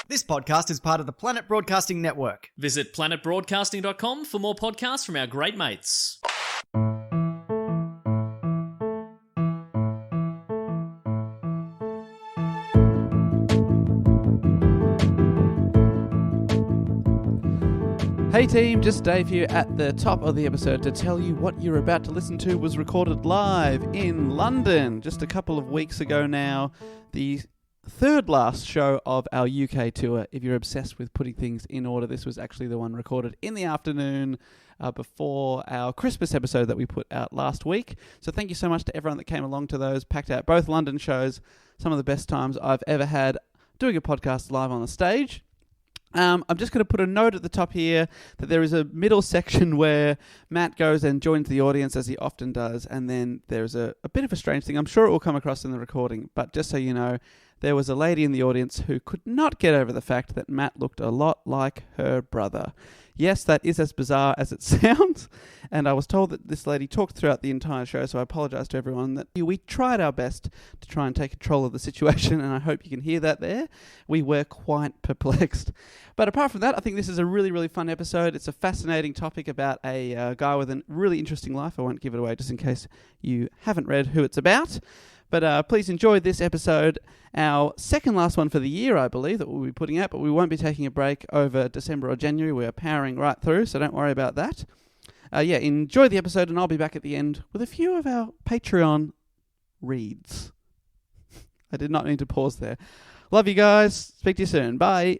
This podcast is part of the Planet Broadcasting Network. Visit planetbroadcasting.com for more podcasts from our great mates. Hey team, just Dave here at the top of the episode to tell you what you're about to listen to was recorded live in London just a couple of weeks ago now. The third last show of our UK tour. If you're obsessed with putting things in order, this was actually the one recorded in the afternoon before our Christmas episode that we put out last week. So thank you so much to everyone that came along to those, packed out both London shows, some of the best times I've ever had doing a podcast live on the stage. I'm just going to put a note at the top here that there is a middle section where Matt goes and joins the audience, as he often does, and then there's a bit of a strange thing. I'm sure it will come across in the recording, but just so you know, there was a lady in the audience who could not get over the fact that Matt looked a lot like her brother. Yes, that is as bizarre as it sounds, and I was told that this lady talked throughout the entire show, so I apologise to everyone that we tried our best to try and take control of the situation, and I hope you can hear that there. We were quite perplexed. But apart from that, I think this is a really, really fun episode. It's a fascinating topic about a guy with a really interesting life. I won't give it away just in case you haven't read who it's about. But please enjoy this episode, our second last one for the year, I believe, that we'll be putting out, but we won't be taking a break over December or January. We are powering right through, so don't worry about that. Enjoy the episode, and I'll be back at the end with a few of our Patreon reads. I did not need to pause there. Love you guys. Speak to you soon. Bye.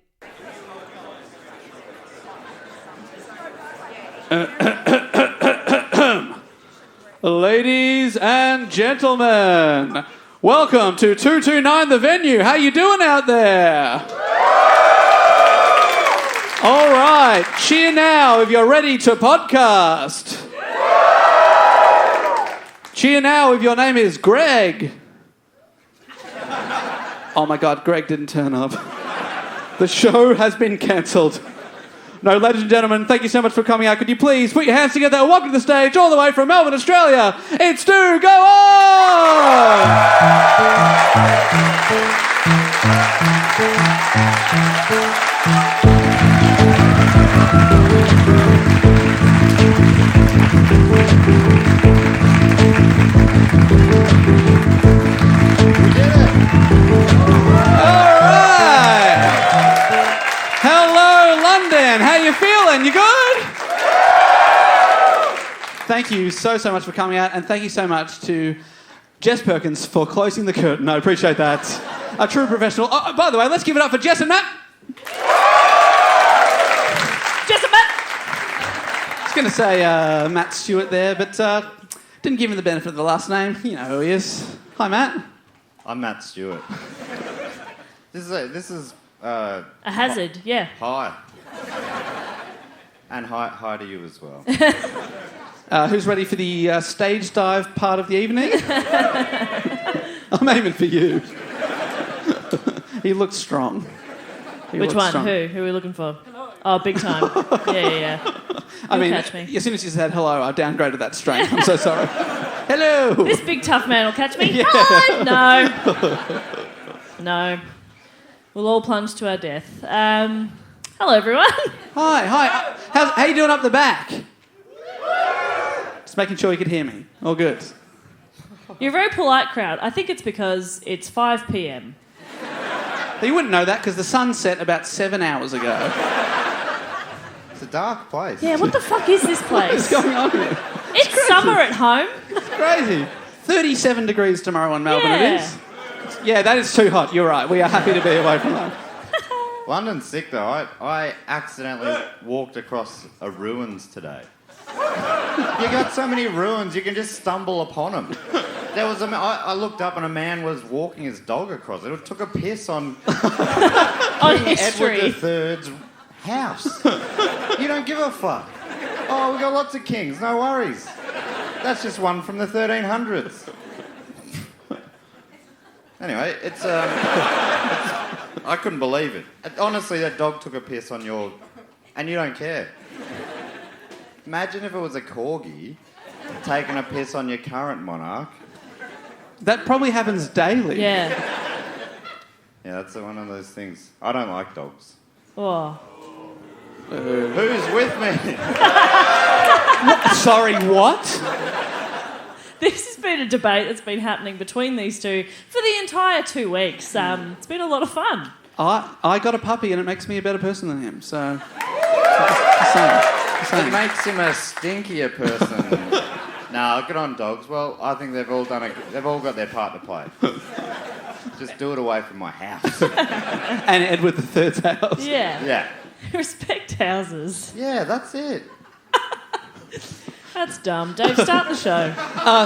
Ladies and gentlemen, welcome to 229 The Venue. How you doing out there? All right, cheer now if you're ready to podcast. Cheer now if your name is Greg. Oh my God, Greg didn't turn up. The show has been cancelled. No, ladies and gentlemen, thank you so much for coming out. Could you please put your hands together and welcome to the stage all the way from Melbourne, Australia. It's Do Go On! We did it! All right! Hello, London. How you feeling? You good? Thank you so much for coming out, and thank you so much to Jess Perkins for closing the curtain. I appreciate that. A true professional. Oh, by the way, let's give it up for Jess and Matt. Jess and Matt. I was going to say Matt Stewart there, but didn't give him the benefit of the last name. You know who he is. Hi, Matt. I'm Matt Stewart. This is A hazard, yeah. hi. And hi to you as well. Who's ready for the stage dive part of the evening? I'm aiming for you. He looks strong. Which one? Strong. Who are we looking for? Hello. Oh, big time. Yeah. I mean, catch me. As soon as you said hello, I downgraded that strength. I'm so sorry. Hello. This big tough man will catch me. Yeah. Hi. No. We'll all plunge to our death. Hello, everyone. Hi. How you doing up the back? Just making sure you could hear me. All good. You're a very polite crowd. I think it's because it's 5 p.m. But you wouldn't know that because the sun set about 7 hours ago. It's a dark place. Yeah, what the fuck is this place? What's going on here? It's summer at home. It's crazy. 37 degrees tomorrow in Melbourne Yeah. it is. Yeah, that is too hot. You're right. We are happy to be away from home. London's sick though. I accidentally walked across a ruins today. You got so many ruins, you can just stumble upon them. There was I looked up and a man was walking his dog across it. It took a piss on On history. Edward III's house. You don't give a fuck. Oh, we got lots of kings, no worries. That's just one from the 1300s. Anyway, it's I couldn't believe it. Honestly, that dog took a piss on your... And you don't care. Imagine if it was a corgi taking a piss on your current monarch. That probably happens daily. Yeah. Yeah, that's one of those things. I don't like dogs. Oh. Who's with me? Sorry, what? This has been a debate that's been happening between these two for the entire 2 weeks. It's been a lot of fun. I got a puppy and it makes me a better person than him, so... the same. It makes him a stinkier person. Nah, good on dogs. Well, I think they've all got their part to play. Just do it away from my house. And Edward III's house. Yeah. Yeah. Respect houses. Yeah, that's it. That's dumb. Dave, start the show.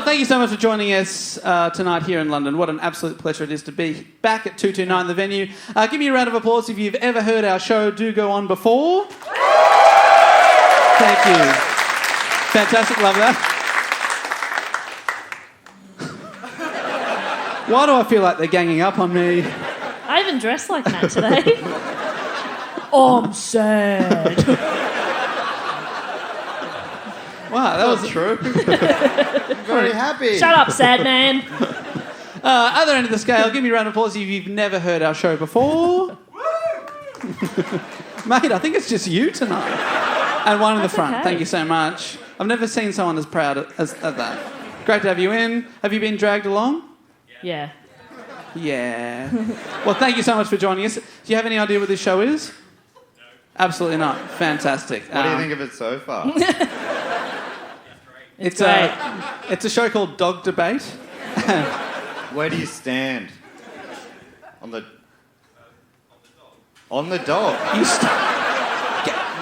Thank you so much for joining us tonight here in London. What an absolute pleasure it is to be back at 229, the venue. Give me a round of applause if you've ever heard our show Do Go On before. Thank you. Fantastic, love that. Why do I feel like they're ganging up on me? I even dressed like Matt today. Oh, I'm sad. Wow, that was true. I'm very happy. Shut up, sad man. Other end of the scale, give me a round of applause if you've never heard our show before. Mate, I think it's just you tonight. And one in the front. okay. Thank you so much. I've never seen someone as proud as that. Great to have you in. Have you been dragged along? Yeah. Yeah. Well, thank you so much for joining us. Do you have any idea what this show is? No. Absolutely not. Fantastic. What do you think of it so far? It's great. It's a show called Dog Debate. Where do you stand? On the dog.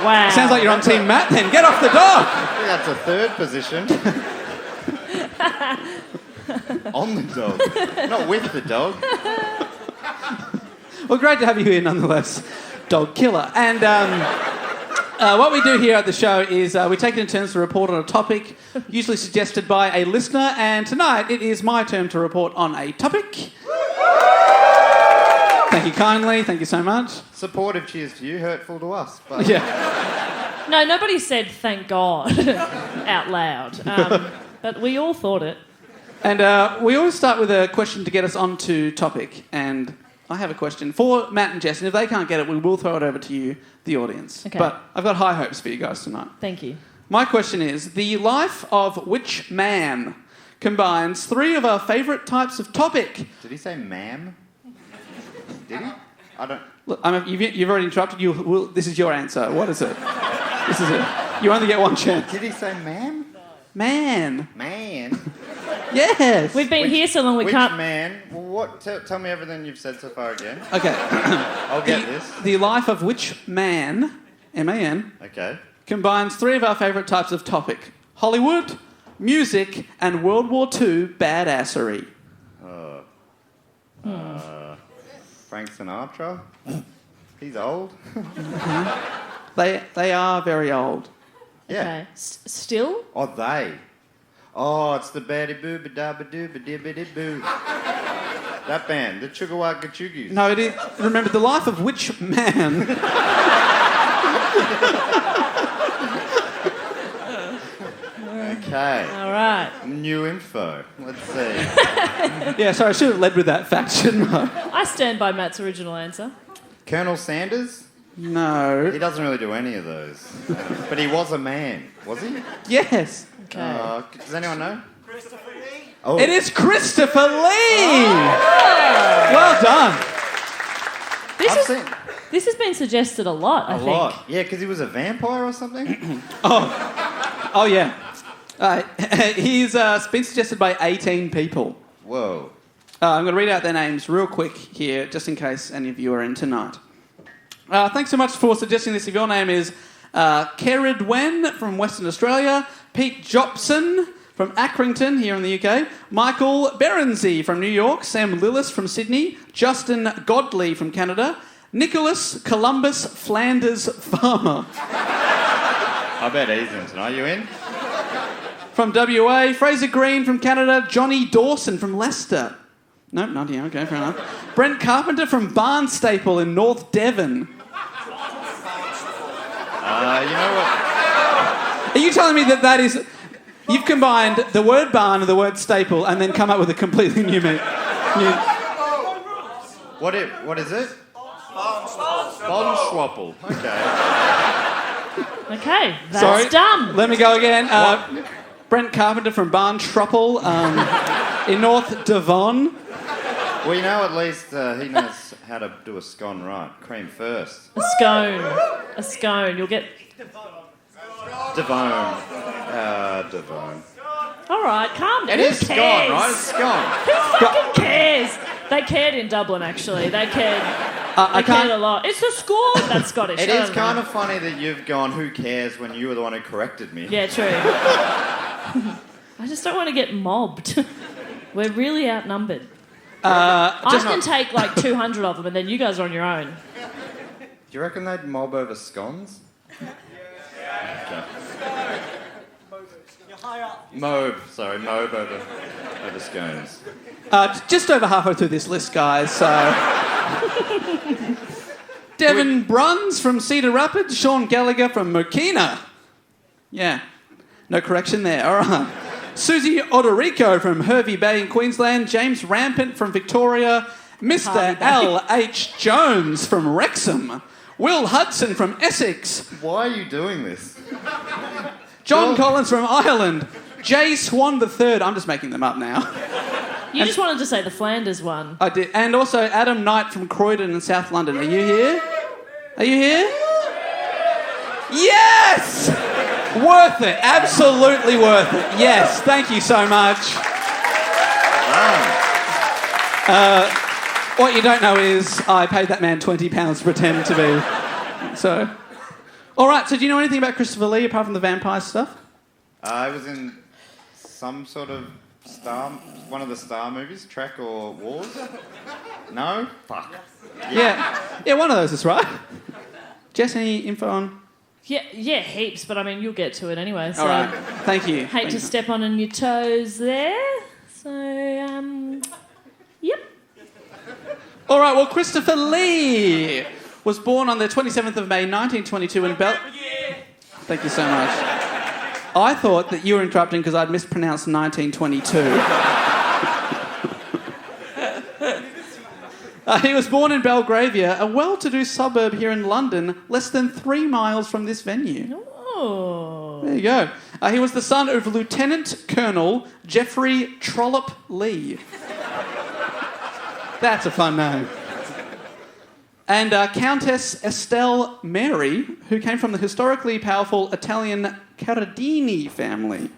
Wow. Sounds like you're on Team Matt then. Get off the dog! I think that's a third position. On the dog. Not with the dog. Well, great to have you here nonetheless, Dog Killer. And what we do here at the show is we take it in turns to report on a topic, usually suggested by a listener, and tonight it is my turn to report on a topic. Thank you kindly, thank you so much. Supportive cheers to you, hurtful to us. But Yeah. No, nobody said thank God out loud. But we all thought it. And we always start with a question to get us onto topic, and I have a question for Matt and Jess, and if they can't get it, we will throw it over to you, the audience. Okay. But I've got high hopes for you guys tonight. Thank you. My question is, the life of which man combines three of our favourite types of topic? Did he say ma'am? Did he? I don't... Look, you've already interrupted. This is your answer. What is it? This is it. You only get one chance. Did he say ma'am? Man. Man? Yes. We've been here so long we Which can't... man? Well, what? Tell me everything you've said so far again. Okay. I'll get this. The life of which man, M-A-N, Okay. combines three of our favourite types of topic: Hollywood, music, and World War II badassery. Frank Sinatra? He's old. They are very old. Yeah. Okay. Still? Oh, they. Oh, it's the Baddy Boo Ba Da Ba Doo Ba Dee Ba Dee Boo. That band, the Chugawaka Chuggies. No, it is. Remember, the life of which man? Okay. All right. New info. Let's see. Yeah, sorry, I should have led with that fact, shouldn't I? I stand by Matt's original answer. Colonel Sanders? No. He doesn't really do any of those. But he was a man, was he? Yes. Okay. Does anyone know? Christopher Lee. Oh. It is Christopher Lee! Well done. This has been suggested a lot, I A think. lot. Yeah, because he was a vampire or something? Oh, yeah. He's been suggested by 18 people. Whoa. I'm going to read out their names real quick here, just in case any of you are in tonight. Thanks so much for suggesting this. If your name is Keridwen from Western Australia, Pete Jopson from Accrington here in the UK, Michael Berensey from New York, Sam Lillis from Sydney, Justin Godley from Canada, Nicholas Columbus Flanders Farmer. I bet he's in tonight. You in? From WA, Fraser Green from Canada, Johnny Dawson from Leicester. Nope, not here. Okay, fair enough. Brent Carpenter from Barnstaple in North Devon. You know what? Are you telling me that is... You've combined the word barn and the word staple and then come up with a completely new meaning? What is it? Bonschwapple. Okay. Okay, that's Sorry. done. Let me go again. Brent Carpenter from Barn Truppel in North Devon. Well, you know, at least he knows how to do a scone right. Cream first. A scone. You'll get... Devone. Devone. All right, calm down. It Who is scone, cares? right? It's scone. Who fucking cares? They cared in Dublin, actually. They cared. They cared a lot. It's the score. That's Scottish. It is kind of funny that you've gone, who cares, when you were the one who corrected me. Yeah, true. I just don't want to get mobbed. We're really outnumbered. I can take like 200 of them, and then you guys are on your own. Do you reckon they'd mob over scones? Okay. Mobe over scones. Just over halfway through this list, guys, so... Devin Bruns from Cedar Rapids, Sean Gallagher from Mokina. Yeah, no correction there, all right. Susie Odorico from Hervey Bay in Queensland, James Rampant from Victoria, Mr. L.H. Jones from Wrexham, Will Hudson from Essex, Why are you doing this? John Collins from Ireland, Jay Swan III, I'm just making them up now. You just wanted to say the Flanders one. I did. And also Adam Knight from Croydon in South London. Are you here? Are you here? Yes! Worth it. Absolutely worth it. Yes. Thank you so much. What you don't know is I paid that man £20 to pretend to be. So... All right, so do you know anything about Christopher Lee apart from the vampire stuff? I was in some sort of one of the Star movies, Trek or Wars? No? Fuck. Yeah, one of those is right. Jess, any info on... Yeah, heaps, but I mean, you'll get to it anyway. So All right, thank you. Hate to step on your toes there. So, yep. All right, well, Christopher Lee was born on the 27th of May, 1922 in Thank you so much. I thought that you were interrupting because I'd mispronounced 1922. He was born in Belgravia, a well-to-do suburb here in London, less than 3 miles from this venue. Oh. There you go. He was the son of Lieutenant Colonel Geoffrey Trollope Lee. That's a fun name. And Countess Estelle Mary, who came from the historically powerful Italian Caradini family.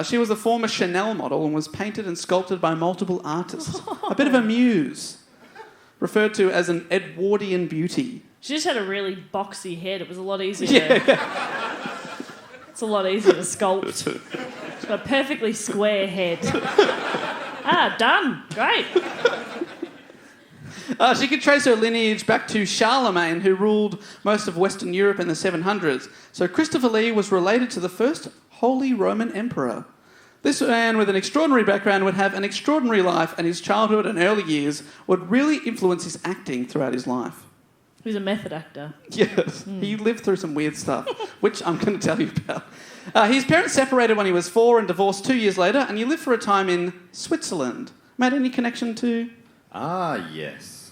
She was a former Chanel model and was painted and sculpted by multiple artists. A bit of a muse, referred to as an Edwardian beauty. She just had a really boxy head. It was a lot easier to... It's a lot easier to sculpt. She's got a perfectly square head. Done. Great. She could trace her lineage back to Charlemagne, who ruled most of Western Europe in the 700s. So Christopher Lee was related to the first Holy Roman Emperor. This man with an extraordinary background would have an extraordinary life, and his childhood and early years would really influence his acting throughout his life. He was a method actor. Yes, he lived through some weird stuff, which I'm going to tell you about. His parents separated when he was 4 and divorced 2 years later, and he lived for a time in Switzerland. Matt, any connection to... Yes.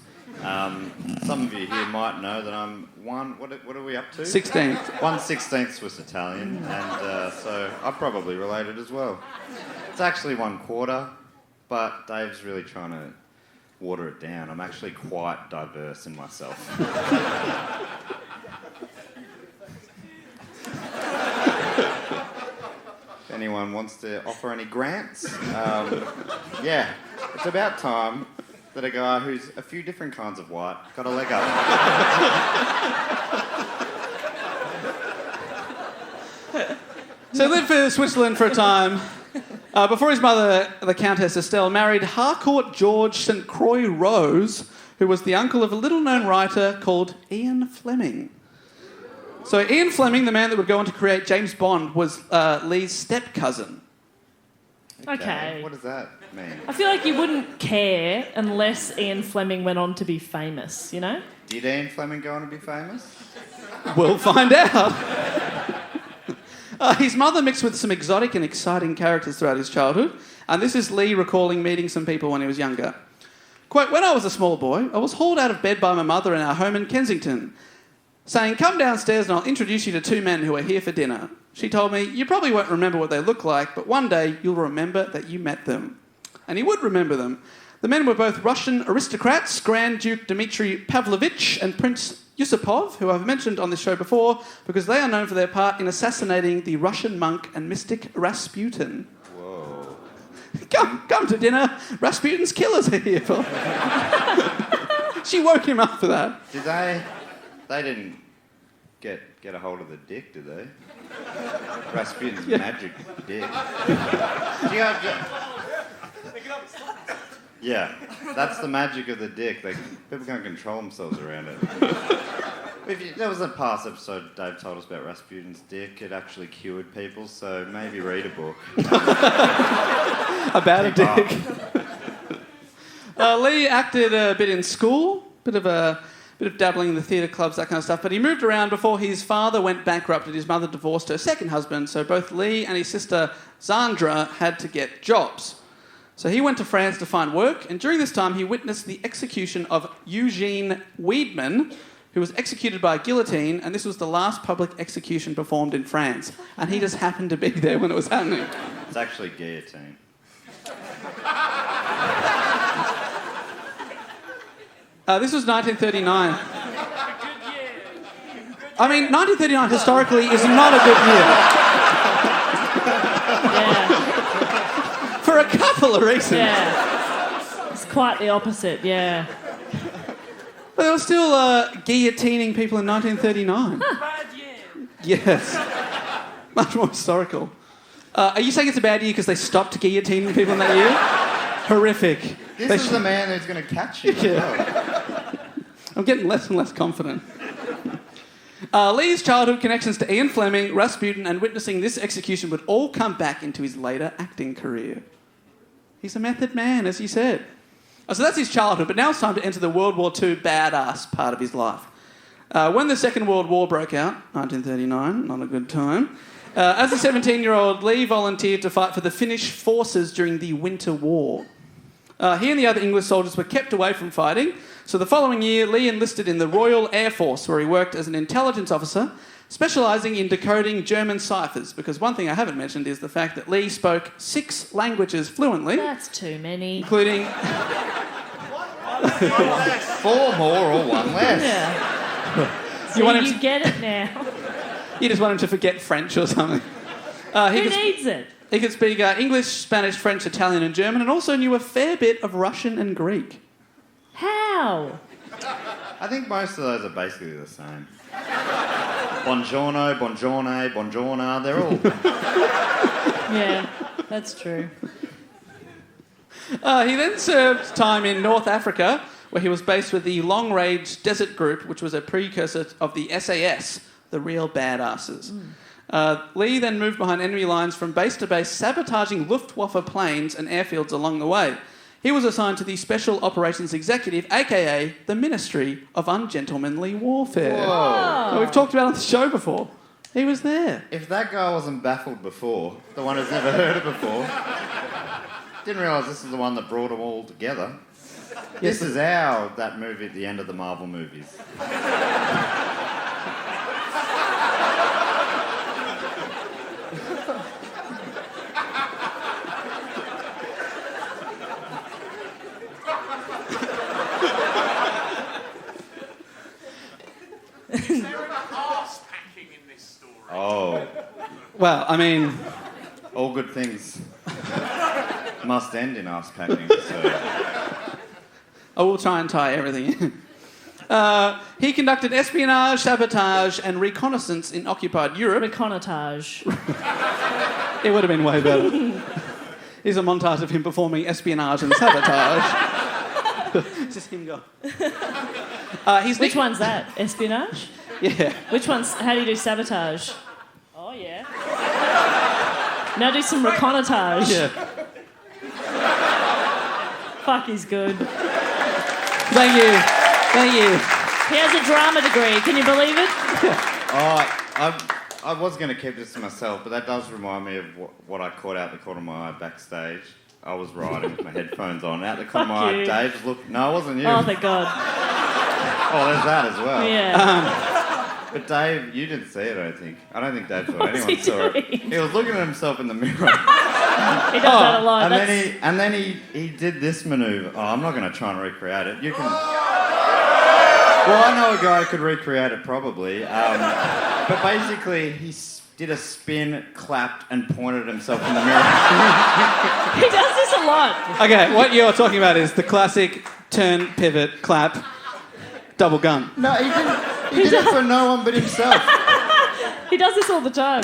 Some of you here might know that I'm what are we up to? 16th. 1/16 Swiss Italian, and so I'm probably related as well. It's actually 1/4, but Dave's really trying to water it down. I'm actually quite diverse in myself. If anyone wants to offer any grants, yeah, it's about time that a guy who's a few different kinds of white got a leg up. So he lived in Switzerland for a time. Before his mother, the Countess Estelle, married Harcourt George St. Croix Rose, who was the uncle of a little-known writer called Ian Fleming. So Ian Fleming, the man that would go on to create James Bond, was Lee's step-cousin. Okay. What does that mean? I feel like you wouldn't care unless Ian Fleming went on to be famous, you know? Did Ian Fleming go on to be famous? We'll find out. His mother mixed with some exotic and exciting characters throughout his childhood, and this is Lee recalling meeting some people when he was younger. Quote, when I was a small boy, I was hauled out of bed by my mother in our home in Kensington, saying, come downstairs and I'll introduce you to two men who are here for dinner. She told me, you probably won't remember what they look like, but one day you'll remember that you met them. And he would remember them. The men were both Russian aristocrats, Grand Duke Dmitry Pavlovich and Prince Yusupov, who I've mentioned on this show before, because they are known for their part in assassinating the Russian monk and mystic Rasputin. Whoa. Come to dinner. Rasputin's killers are here. She woke him up for that. Did they? They didn't get a hold of the dick, did they? Rasputin's magic dick. Yeah, that's the magic of the dick. People can't control themselves around it. There was a past episode Dave told us about Rasputin's dick. It actually cured people, so maybe read a book. About a dick. Lee acted a bit in school, bit of dabbling in the theatre clubs, that kind of stuff, but he moved around before his father went bankrupt and his mother divorced her second husband, so both Lee and his sister Zandra had to get jobs. So he went to France to find work, and during this time he witnessed the execution of Eugene Weidmann, who was executed by a guillotine, and this was the last public execution performed in France. And he just happened to be there when it was happening. It's actually guillotine. This was 1939. I mean, 1939 historically is not a good year. Yeah. For a couple of reasons. Yeah. It's quite the opposite, yeah. But they were still guillotining people in 1939. Huh. Yes. Much more historical. Are you saying it's a bad year because they stopped guillotining people in that year? Horrific. This is the man who's going to catch you. Yeah. I'm getting less and less confident. Lee's childhood connections to Ian Fleming, Rasputin, and witnessing this execution would all come back into his later acting career. He's a method man, as he said. So that's his childhood, but now it's time to enter the World War II badass part of his life. When the Second World War broke out, 1939, not a good time, as a 17-year-old, Lee volunteered to fight for the Finnish forces during the Winter War. He and the other English soldiers were kept away from fighting, so the following year, Lee enlisted in the Royal Air Force, where he worked as an intelligence officer, specialising in decoding German ciphers, because one thing I haven't mentioned is the fact that Lee spoke 6 languages fluently. That's too many. Including... 4 more or 1 less. Yeah. You want him you to- get it now. You just want him to forget French or something. Who needs it? He could speak English, Spanish, French, Italian and German, and also knew a fair bit of Russian and Greek. How? I think most of those are basically the same. Buongiorno, buongiorno, buongiorno, they're all... Yeah, that's true. He then served time in North Africa, where he was based with the Long Range Desert Group, which was a precursor of the SAS, the real badasses. Lee then moved behind enemy lines from base to base, sabotaging Luftwaffe planes and airfields along the way. He was assigned to the Special Operations Executive, a.k.a. the Ministry of Ungentlemanly Warfare. Whoa. We've talked about it on the show before. He was there. If that guy wasn't baffled before, the one who's never heard it before, didn't realise this is the one that brought them all together. This is that movie at the end of the Marvel movies. Oh. Well, I mean... All good things must end in ass packing, so... I will try and tie everything in. He conducted espionage, sabotage and reconnaissance in occupied Europe. Reconnaissance. It would have been way better. Here's a montage of him performing espionage and sabotage. Just him go. Which one's that? Espionage? Yeah. Which one's... How do you do sabotage? Oh, yeah. Now do some reconnaissance. Yeah. Fuck, he's good. Thank you. Thank you. He has a drama degree. Can you believe it? I was going to keep this to myself, but that does remind me of what I caught out the corner of my eye backstage. I was riding with my headphones on. Out the corner of my Fuck eye, you. Dave's looked... No, it wasn't you. Oh, thank God. Oh, there's that as well. Yeah. But Dave, you didn't see it, I don't think. I don't think Dave thought What's anyone he saw it. doing? He was looking at himself in the mirror. He does that a lot. And then he did this manoeuvre. Oh, I'm not going to try and recreate it. You can... Well, I know a guy who could recreate it probably. But basically, he did a spin, clapped, and pointed at himself in the mirror. He does this a lot. Okay, what you're talking about is the classic turn, pivot, clap, double gun. No, he didn't. He did it for no one but himself. He does this all the time.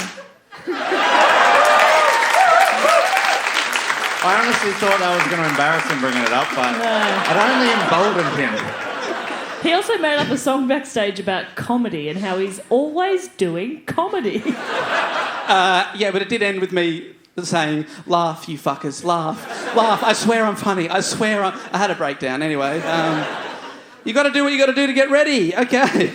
I honestly thought that was going to embarrass him bringing it up, but it only emboldened him. He also made up a song backstage about comedy and how he's always doing comedy. Yeah, but it did end with me saying, laugh, you fuckers, laugh, laugh. I swear I'm funny. I swear I had a breakdown anyway. You got to do what you got to do to get ready. Okay.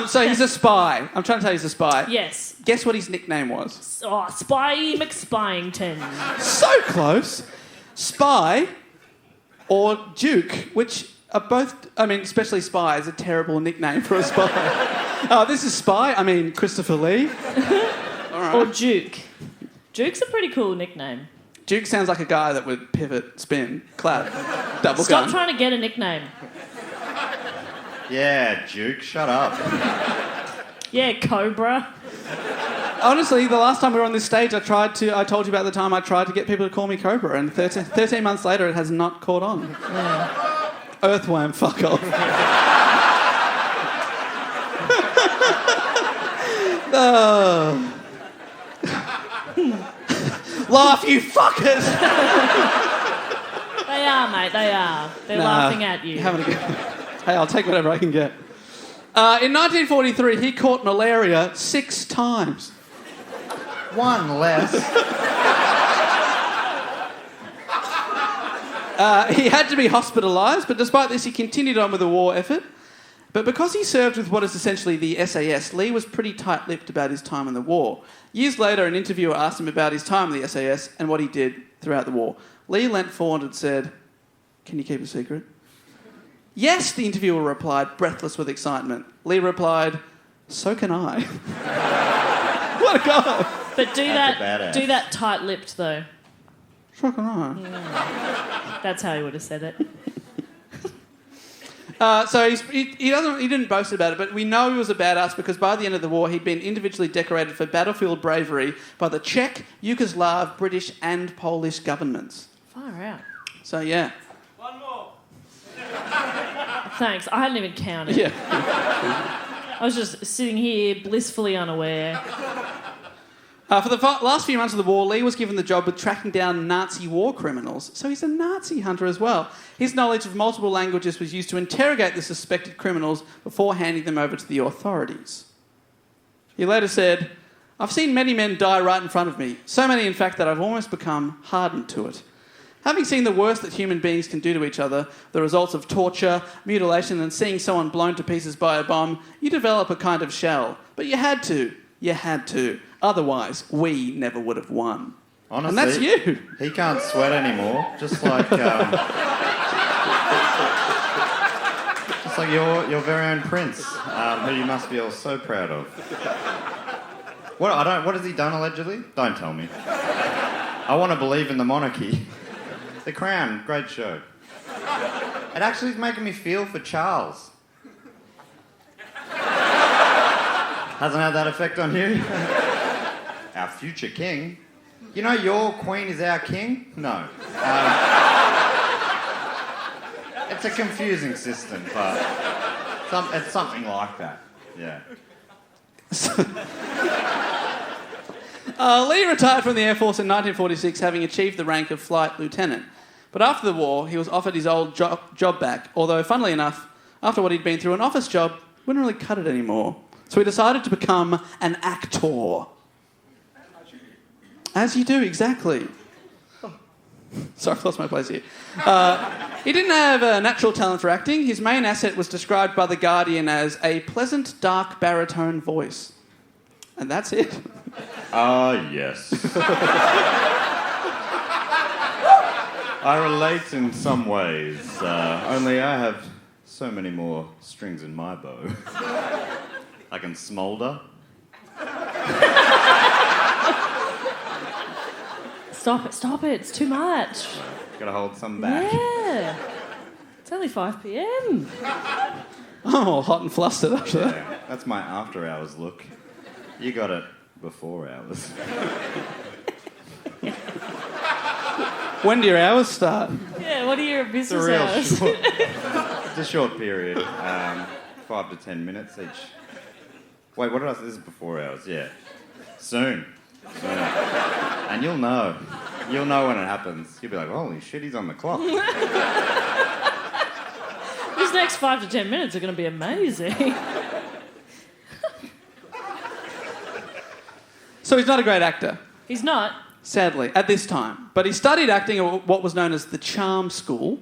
So he's a spy. I'm trying to tell you he's a spy. Yes. Guess what his nickname was? Oh, Spy McSpyington. So close. Spy or Duke, which are both, I mean, especially Spy is a terrible nickname for a spy. This is Spy, I mean, Christopher Lee. All right. Or Duke. Duke's a pretty cool nickname. Duke sounds like a guy that would pivot, spin, clap, double Stop gun. trying to get a nickname. Yeah, Duke, shut up. Yeah, Cobra. Honestly, the last time we were on this stage, I told you about the time I tried to get people to call me Cobra, and 13 months later, it has not caught on. Yeah. Earthworm, fuck off. Oh. Laugh, you fuckers! They are, mate, they are. They're laughing at you. Having a good... Hey, I'll take whatever I can get. In 1943, he caught malaria 6 times. One less. He had to be hospitalised, but despite this, he continued on with the war effort. But because he served with what is essentially the SAS, Lee was pretty tight-lipped about his time in the war. Years later, an interviewer asked him about his time in the SAS and what he did throughout the war. Lee leant forward and said, "Can you keep a secret?" "Yes," the interviewer replied, breathless with excitement. Lee replied, "So can I." What a guy. But do That's a that badass. tight-lipped, though. So can I. That's how he would have said it. So he didn't boast about it, but we know he was a badass because by the end of the war, he'd been individually decorated for battlefield bravery by the Czech, Yugoslav, British and Polish governments. Far out. So, yeah. One more. Thanks. I hadn't even counted. Yeah. I was just sitting here blissfully unaware. For the last few months of the war, Lee was given the job with tracking down Nazi war criminals, so he's a Nazi hunter as well. His knowledge of multiple languages was used to interrogate the suspected criminals before handing them over to the authorities. He later said, "I've seen many men die right in front of me, so many in fact that I've almost become hardened to it. Having seen the worst that human beings can do to each other, the results of torture, mutilation and seeing someone blown to pieces by a bomb, you develop a kind of shell. But you had to. You had to. Otherwise, we never would have won." Honestly, And that's you. He can't sweat anymore. Just like your very own prince, who you must feel so proud of. What has he done allegedly? Don't tell me. I want to believe in the monarchy. The Crown, great show. It actually is making me feel for Charles. Hasn't had that effect on you? Our future king. You know your queen is our king? No. It's a confusing system, but it's something like that. Yeah. Lee retired from the Air Force in 1946, having achieved the rank of flight lieutenant. But after the war, he was offered his old job back, although, funnily enough, after what he'd been through, an office job wouldn't really cut it anymore. So he decided to become an actor. As you do, exactly. Sorry, I've lost my place here. He didn't have a natural talent for acting. His main asset was described by The Guardian as a pleasant, dark baritone voice. And that's it. Ah, yes. I relate in some ways, only I have so many more strings in my bow. I can smoulder. Stop it, it's too much. Gotta hold some back. Yeah. It's only 5 p.m. Oh, hot and flustered after that. Yeah, that's my after hours look. You got it before hours. When do your hours start? Yeah, what are your It's a business real hours? short. It's a short period. 5 to 10 minutes each. Wait, what did I say? This is before hours, yeah. Soon. And you'll know. You'll know when it happens. You'll be like, holy shit, he's on the clock. These next 5 to 10 minutes are going to be amazing. So he's not a great actor, He's not. sadly, at this time. But he studied acting at what was known as the Charm School.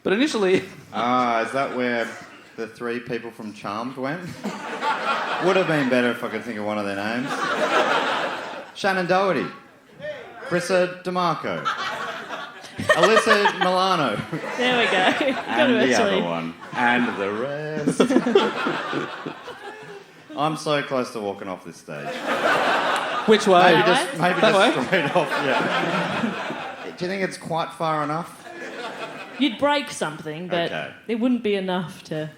But initially... Is that where the 3 people from Charmed went? Would have been better if I could think of one of their names. Shannon Doherty. Chrissa DeMarco. Alyssa Milano. There we go. And the other one. And the rest. I'm so close to walking off this stage. Which way? Maybe just way? straight off, yeah. Do you think it's quite far enough? You'd break something, but Okay. it wouldn't be enough to...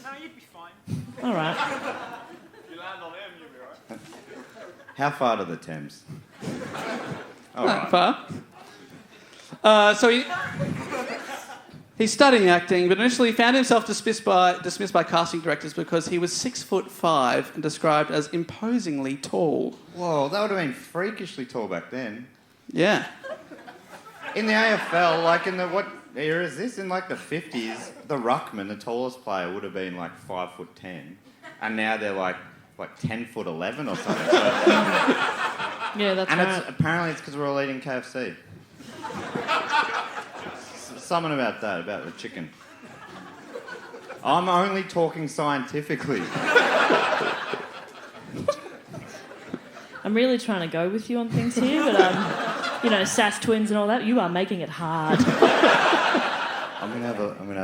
No, you'd be fine. All right. You land on him, you'll be right. How far to the Thames? All Not right. far. So he's studying acting, but initially found himself dismissed by casting directors because he was 6'5" and described as imposingly tall. Whoa, that would have been freakishly tall back then. Yeah. In the AFL, like in the... What era is this? In like the 50s, the ruckman, the tallest player, would have been like 5'10", and now they're like 10'11" or something. So, Yeah, that's and right. apparently it's because we're all eating KFC. Something about that, about the chicken. I'm only talking scientifically. I'm really trying to go with you on things here, but, Sass twins and all that, you are making it hard. I'm gonna have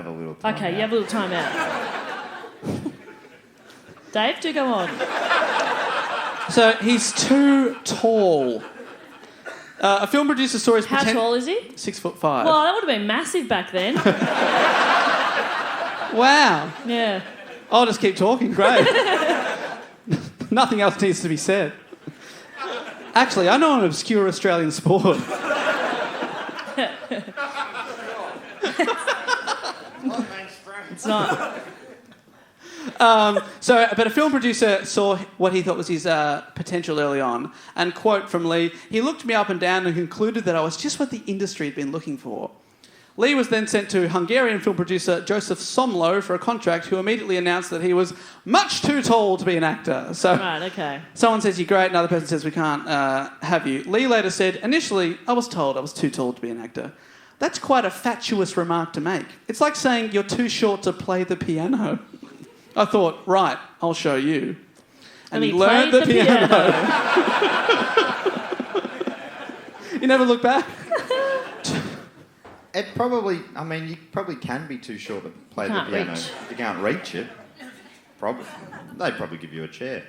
a little time Okay, out. you have a little time out. Dave, do go on. So he's too tall. A film producer saw his How tall is he? 6'5". Well, that would have been massive back then. Wow. Yeah. I'll just keep talking. Great. Nothing else needs to be said. Actually, I know an obscure Australian sport. It's not. But a film producer saw what he thought was his potential early on, and quote from Lee, "He looked me up and down and concluded that I was just what the industry had been looking for." Lee was then sent to Hungarian film producer Joseph Somlo for a contract, who immediately announced that he was much too tall to be an actor. So Right, okay. someone says you're great, another person says we can't have you. Lee later said, "Initially, I was told I was too tall to be an actor. That's quite a fatuous remark to make. It's like saying you're too short to play the piano." I thought, right, I'll show you. And he learned played the piano. You never look back? It probably... I mean, you probably can be too short to play the Can't piano. reach. You can't reach it. Probably. They'd probably give you a chair.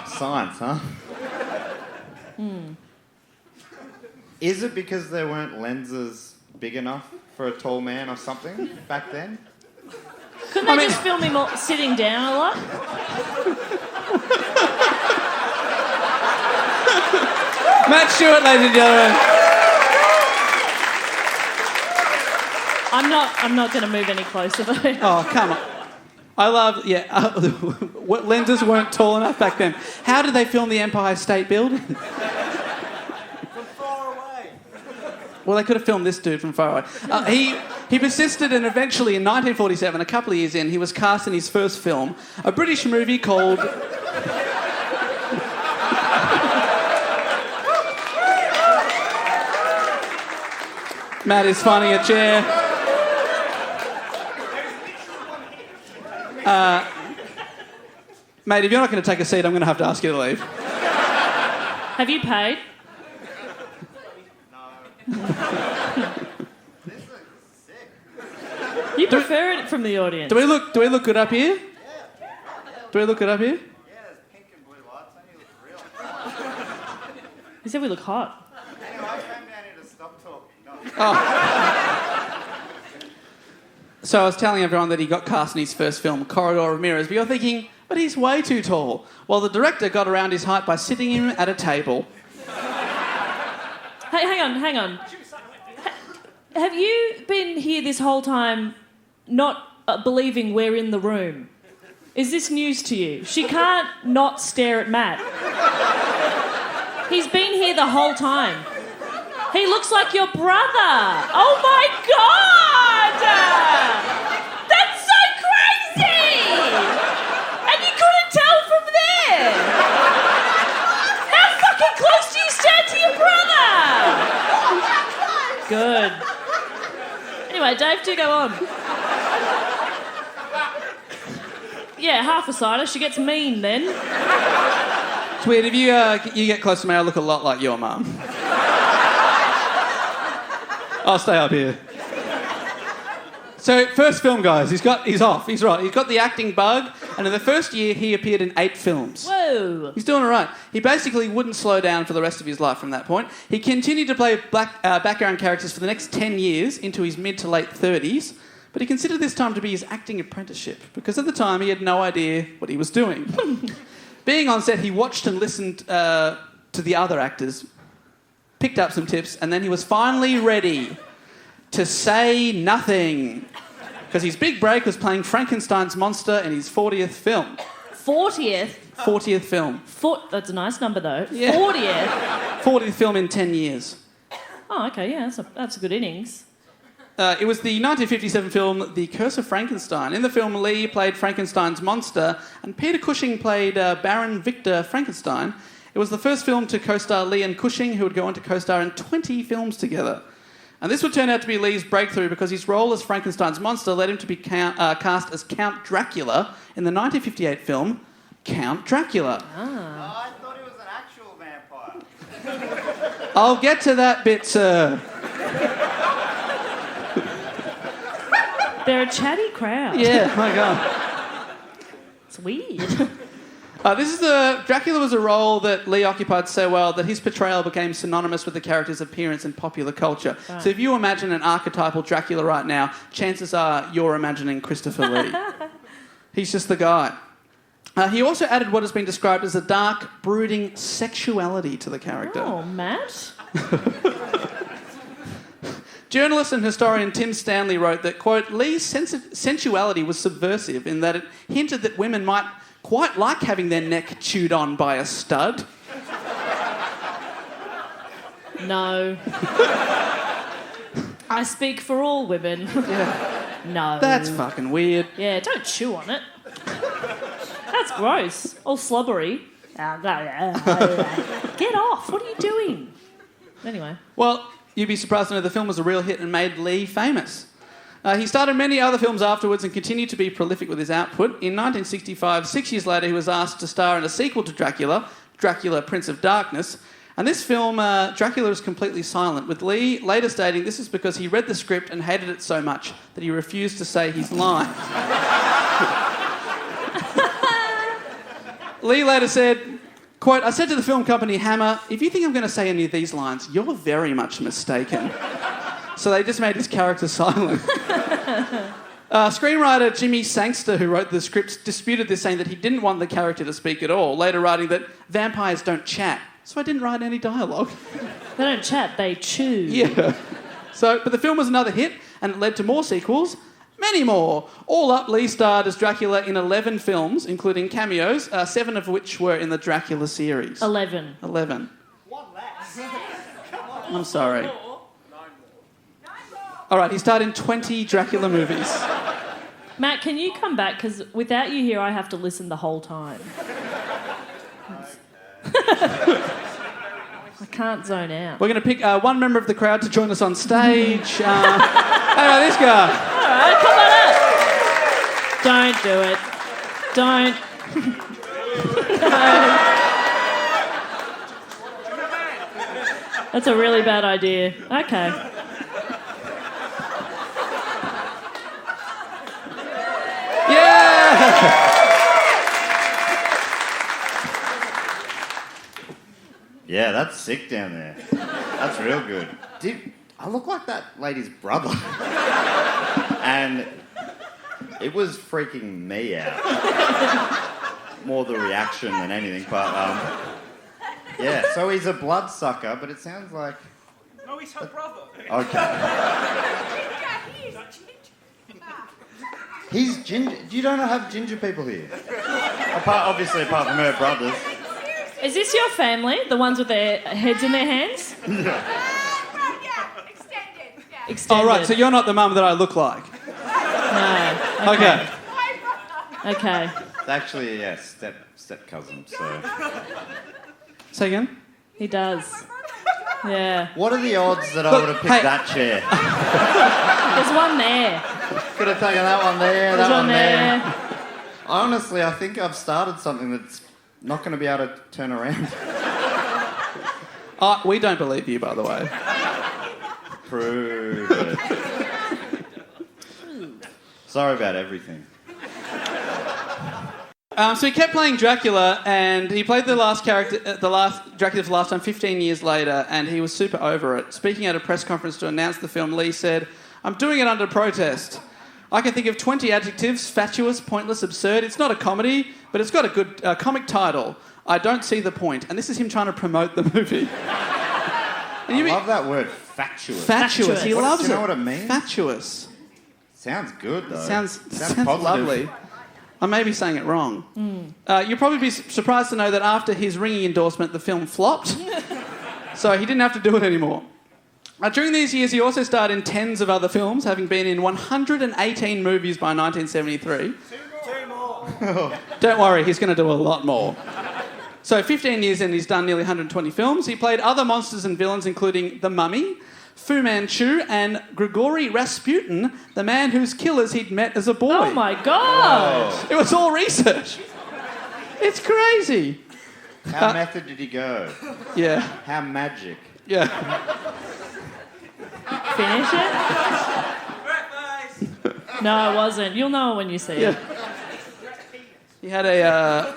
Science, huh? Is it because there weren't lenses big enough for a tall man or something back then? Couldn't they just film him sitting down a lot? Matt Stewart, ladies and gentlemen. I'm not going to move any closer though. Oh, come on. I love, what lenses weren't tall enough back then. How did they film the Empire State Building? From far away. Well, they could have filmed this dude from far away. He persisted, and eventually in 1947, a couple of years in, he was cast in his first film, a British movie called... Matt is finding a chair. Mate, if you're not going to take a seat, I'm going to have to ask you to leave. Have you paid? No. prefer it from the audience. Do we look good up here? Do we look good up here? Yeah, there's pink and blue lights on you. Look real. He said we look hot. Anyway, I came down here to stop talking. So I was telling everyone that he got cast in his first film, Corridor of Mirrors, but you're thinking, but he's way too tall. Well, the director got around his height by sitting him at a table. Hey, hang on. Have you been here this whole time not believing we're in the room? Is this news to you? She can't not stare at Matt. He's been here the whole time. He looks like your brother. Oh my God! That's so crazy! And you couldn't tell from there. How fucking close do you stand to your brother? Good. Anyway, Dave, do go on. Yeah, half a cider. She gets mean then. It's weird, if you get close to me, I look a lot like your mum. I'll stay up here. So, first film, guys. He's off. He's right. He's got the acting bug, and in the first year, he appeared in 8 films. Whoa. He's doing all right. He basically wouldn't slow down for the rest of his life from that point. He continued to play background characters for the next 10 years into his mid to late 30s, but he considered this time to be his acting apprenticeship, because at the time he had no idea what he was doing. Being on set, he watched and listened to the other actors, picked up some tips, and then he was finally ready to say nothing. Because his big break was playing Frankenstein's monster in his 40th film. 40th? 40th film. That's a nice number, though. Yeah. 40th? 40th film in 10 years. Oh, okay, yeah, that's a good innings. It was the 1957 film The Curse of Frankenstein. In the film, Lee played Frankenstein's monster, and Peter Cushing played Baron Victor Frankenstein. It was the first film to co-star Lee and Cushing, who would go on to co-star in 20 films together. And this would turn out to be Lee's breakthrough because his role as Frankenstein's monster led him to be cast as Count Dracula in the 1958 film Count Dracula. Oh, I thought he was an actual vampire. I'll get to that bit, sir. They're a chatty crowd. Yeah, my God. It's weird. Dracula was a role that Lee occupied so well that his portrayal became synonymous with the character's appearance in popular culture. Right. So if you imagine an archetypal Dracula right now, chances are you're imagining Christopher Lee. He's just the guy. He also added what has been described as a dark, brooding sexuality to the character. Oh, Matt. Journalist and historian Tim Stanley wrote that, quote, Lee's sensuality was subversive in that it hinted that women might quite like having their neck chewed on by a stud. No. I speak for all women. Yeah. No. That's fucking weird. Yeah, don't chew on it. That's gross. All slobbery. Get off. What are you doing? Anyway. Well, you'd be surprised to know the film was a real hit and made Lee famous. He started many other films afterwards and continued to be prolific with his output. In 1965, 6 years later, he was asked to star in a sequel to Dracula, Dracula, Prince of Darkness. And this film, Dracula is completely silent, with Lee later stating this is because he read the script and hated it so much that he refused to say his line. Lee later said, quote, I said to the film company Hammer, if you think I'm going to say any of these lines, you're very much mistaken. So they just made his character silent. Screenwriter Jimmy Sangster, who wrote the script, disputed this, saying that he didn't want the character to speak at all, later writing that vampires don't chat, so I didn't write any dialogue. They don't chat, they chew. Yeah. But the film was another hit, and it led to more sequels, many more. All up, Lee starred as Dracula in 11 films, including cameos, 7 of which were in the Dracula series. 11. One less. I'm sorry. All right, he starred in 20 Dracula movies. Matt, can you come back? Because without you here, I have to listen the whole time. I can't zone out. We're going to pick one member of the crowd to join us on stage. Hey, this guy. All right, come on up. Don't do it. Don't. No. That's a really bad idea. Okay. Yeah, that's sick down there. That's real good. I look like that lady's brother. And it was freaking me out. More the reaction than anything, but yeah, so he's a bloodsucker, but it sounds like... No, he's her brother. Okay. He's ginger. You don't have ginger people here. Obviously, apart from her brothers. Is this your family? The ones with their heads in their hands? Extended. Oh, right, so you're not the mum that I look like. No. Okay. Okay. It's actually, yeah, step cousin, so... Say again? He does. Yeah. What are the odds that I would have picked that chair? There's one there. Could have taken that one there, There's that one there. Honestly, I think I've started something that's not going to be able to turn around. We don't believe you, by the way. Prove it. Sorry about everything. So he kept playing Dracula, and he played the last character, Dracula for the last time 15 years later, and he was super over it. Speaking at a press conference to announce the film, Lee said, "I'm doing it under protest. I can think of 20 adjectives: fatuous, pointless, absurd. It's not a comedy, but it's got a good comic title. I don't see the point." And this is him trying to promote the movie. And I love that word, fatuous. Fatuous. He loves it. Do you know what it means? Fatuous. Sounds good, though. Sounds positive. lovely. I may be saying it wrong. You'll probably be surprised to know that after his ringing endorsement, the film flopped. So he didn't have to do it anymore. During these years, he also starred in tens of other films, having been in 118 movies by 1973. Two more. Don't worry, he's going to do a lot more. So 15 years in, he's done nearly 120 films. He played other monsters and villains, including The Mummy, Fu Manchu, and Grigory Rasputin, the man whose killers he'd met as a boy. Oh my God! It was all research. It's crazy. How method did he go? Yeah. How magic? Yeah. Finish it? No, it wasn't. You'll know it when you see it. He had a...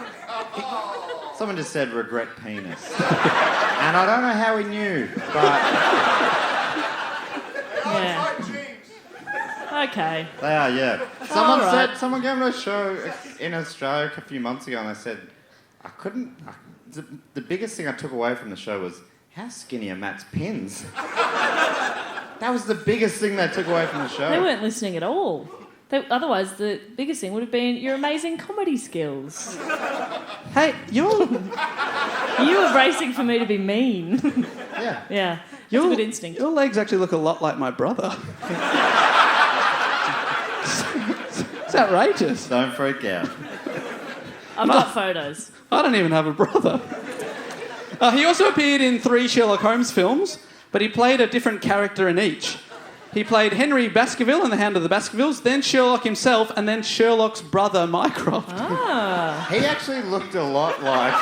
Someone just said regret penis. And I don't know how he knew, but... Yeah. Okay. They are, yeah. Someone gave me a show in Australia a few months ago, and I said, the biggest thing I took away from the show was, how skinny are Matt's pins? That was the biggest thing they took away from the show. They weren't listening at all. Otherwise, the biggest thing would have been your amazing comedy skills. Hey, You were bracing for me to be mean. Yeah. Yeah. That's a good instinct. Your legs actually look a lot like my brother. It's outrageous. Don't freak out. I've got photos. I don't even have a brother. He also appeared in 3 Sherlock Holmes films, but he played a different character in each. He played Henry Baskerville in The Hound of the Baskervilles, then Sherlock himself, and then Sherlock's brother, Mycroft. Ah. He actually looked a lot like...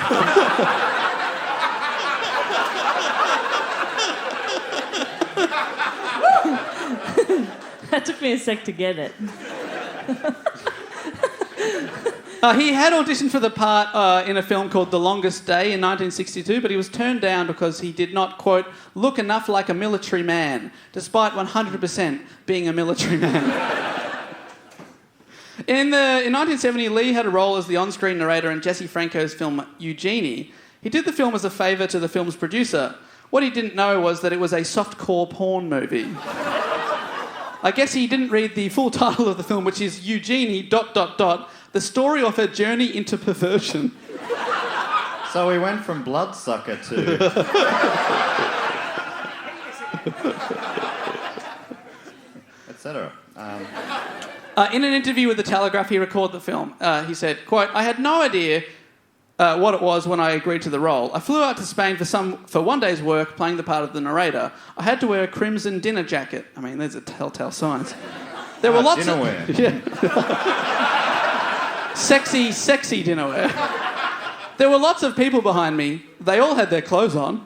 That took me a sec to get it. He had auditioned for the part in a film called The Longest Day in 1962, but he was turned down because he did not, quote, look enough like a military man, despite 100% being a military man. In 1970, Lee had a role as the on-screen narrator in Jesse Franco's film Eugenie. He did the film as a favour to the film's producer. What he didn't know was that it was a soft-core porn movie. I guess he didn't read the full title of the film, which is Eugenie... ... the story of her journey into perversion. So we went from bloodsucker to... etc. In an interview with The Telegraph, he recorded the film. He said, quote, I had no idea what it was when I agreed to the role. I flew out to Spain for one day's work playing the part of the narrator. I had to wear a crimson dinner jacket. I mean, there's a telltale signs. There were lots of... Dinnerware. Yeah. Sexy dinnerware. There were lots of people behind me. They all had their clothes on.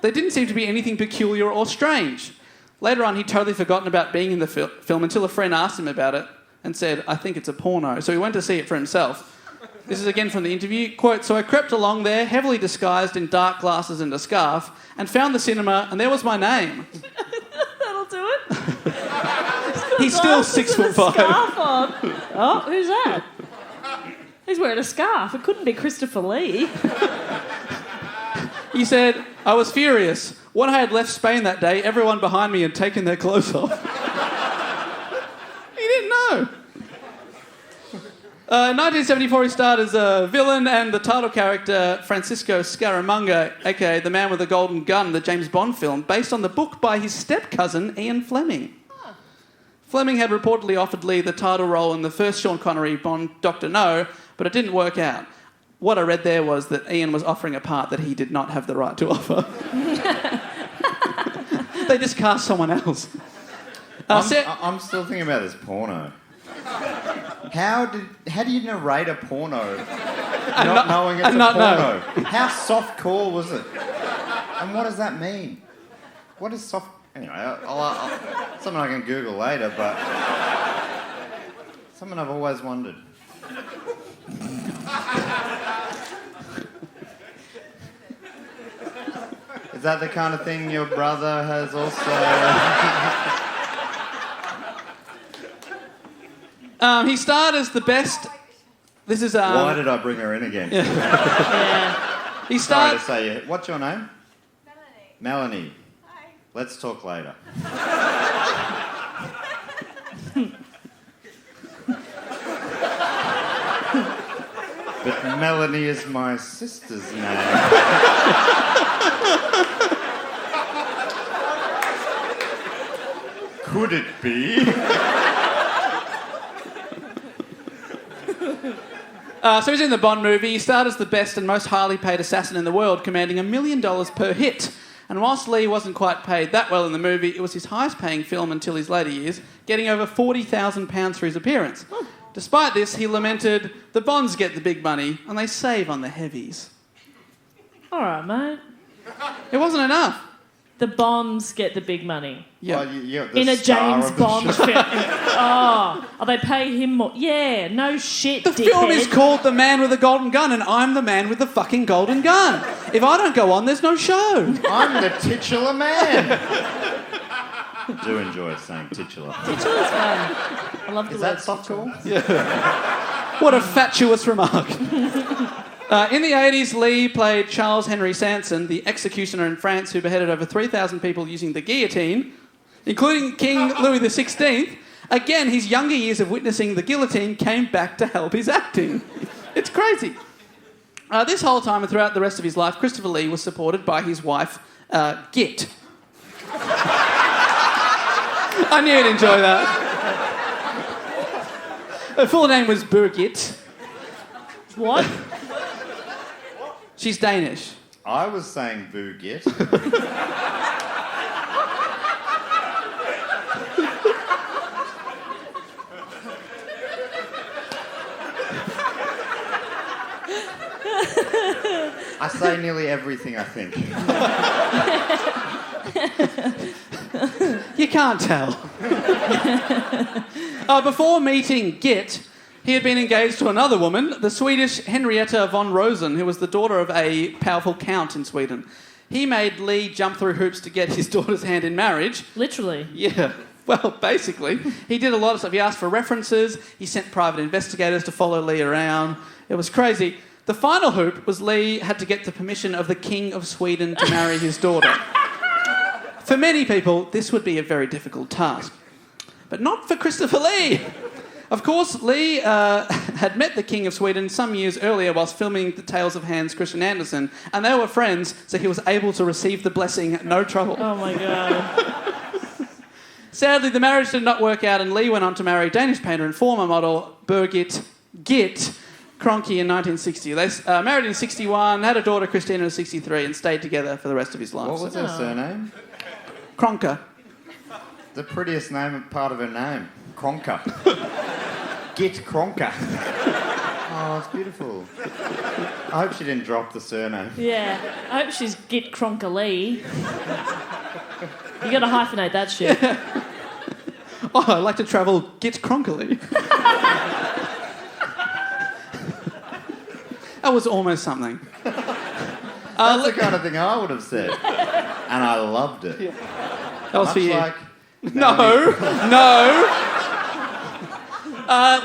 There didn't seem to be anything peculiar or strange. Later on, he'd totally forgotten about being in the film until a friend asked him about it and said, I think it's a porno. So he went to see it for himself. This is again from the interview. Quote, "So I crept along there, heavily disguised in dark glasses and a scarf, and found the cinema, and there was my name." That'll do it. He's still Glasses and a 6'5". scarf on. Oh, who's that? He's wearing a scarf. It couldn't be Christopher Lee. He said, "I was furious. When I had left Spain that day, everyone behind me had taken their clothes off." He didn't know. In 1974, he starred as a villain and the title character Francisco Scaramanga, aka the man with the golden gun, the James Bond film, based on the book by his step-cousin Ian Fleming. Fleming had reportedly offered Lee the title role in the first Sean Connery Bond, Dr. No, but it didn't work out. What I read there was that Ian was offering a part that he did not have the right to offer. They just cast someone else. I'm still thinking about this porno. How do you narrate a porno not knowing it's a porno? How soft-core was it? And what does that mean? What is soft... Anyway, I'll something I can Google later, but... something I've always wondered. Is that the kind of thing your brother has also... He starred as the best... This is... Why did I bring her in again? Yeah. He Sorry starred... to say, what's your name? Melanie. Hi. Let's talk later. But Melanie is my sister's name. Could it be? So he's in the Bond movie. He starred as the best and most highly paid assassin in the world, commanding $1 million per hit. And whilst Lee wasn't quite paid that well in the movie, it was his highest paying film until his later years, getting over £40,000 for his appearance. Despite this, he lamented, "The Bonds get the big money and they save on the heavies." All right, mate. It wasn't enough. The Bonds get the big money. Yeah. Well, you're the In a star James of the Bond show. film. Oh, they pay him more. Yeah, no shit, The dickhead. film is called The Man with the Golden Gun, and I'm the man with the fucking golden gun. If I don't go on, there's no show. I'm the titular man. I do enjoy saying titular. Titular's fun. I love the Is word that softcore? What a fatuous remark. In the 80s, Lee played Charles Henry Sanson, the executioner in France who beheaded over 3,000 people using the guillotine, including King Louis XVI. Again, his younger years of witnessing the guillotine came back to help his acting. It's crazy. This whole time and throughout the rest of his life, Christopher Lee was supported by his wife, Git. I knew you'd enjoy that. Her full name was Birgit. What? She's Danish. I was saying boo git. I say nearly everything, I think. You can't tell. Before meeting Git, he had been engaged to another woman, the Swedish Henrietta von Rosen, who was the daughter of a powerful count in Sweden. He made Lee jump through hoops to get his daughter's hand in marriage. Literally. Yeah, well, basically. He did a lot of stuff. He asked for references. He sent private investigators to follow Lee around. It was crazy. The final hoop was Lee had to get the permission of the King of Sweden to marry his daughter. For many people, this would be a very difficult task. But not for Christopher Lee. Of course, Lee had met the King of Sweden some years earlier whilst filming The Tales of Hans Christian Andersen, and they were friends, so he was able to receive the blessing at no trouble. Oh, my God. Sadly, the marriage did not work out, and Lee went on to marry Danish painter and former model Birgit Git Kronke in 1960. They married in 61, had a daughter, Christina, in 63, and stayed together for the rest of his life. What was her surname? Kronke. The prettiest name, part of her name. Kronka. Git Kronka. Oh, it's beautiful. I hope she didn't drop the surname. Yeah. I hope she's Git Kronka Lee. You got to hyphenate that shit. Oh, I'd like to travel Git Kronkely. That was almost something. That's the kind of thing I would have said. And I loved it. Yeah. That was Much for you. like No.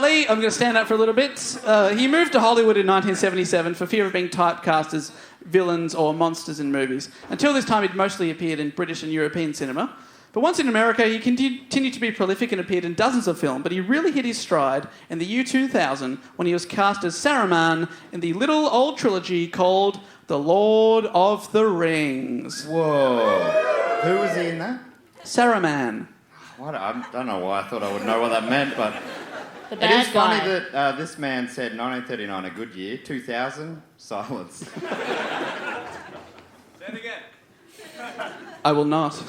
Lee, I'm going to stand up for a little bit. He moved to Hollywood in 1977 for fear of being typecast as villains or monsters in movies. Until this time, he'd mostly appeared in British and European cinema. But once in America, he continued to be prolific and appeared in dozens of films, but he really hit his stride in the year 2000 when he was cast as Saruman in the little old trilogy called The Lord of the Rings. Whoa. Who was he in that? Saruman. I don't know why I thought I would know what that meant, but The it bad is guy. funny that this man said 1939 a good year, 2000 silence. Say it again. I will not.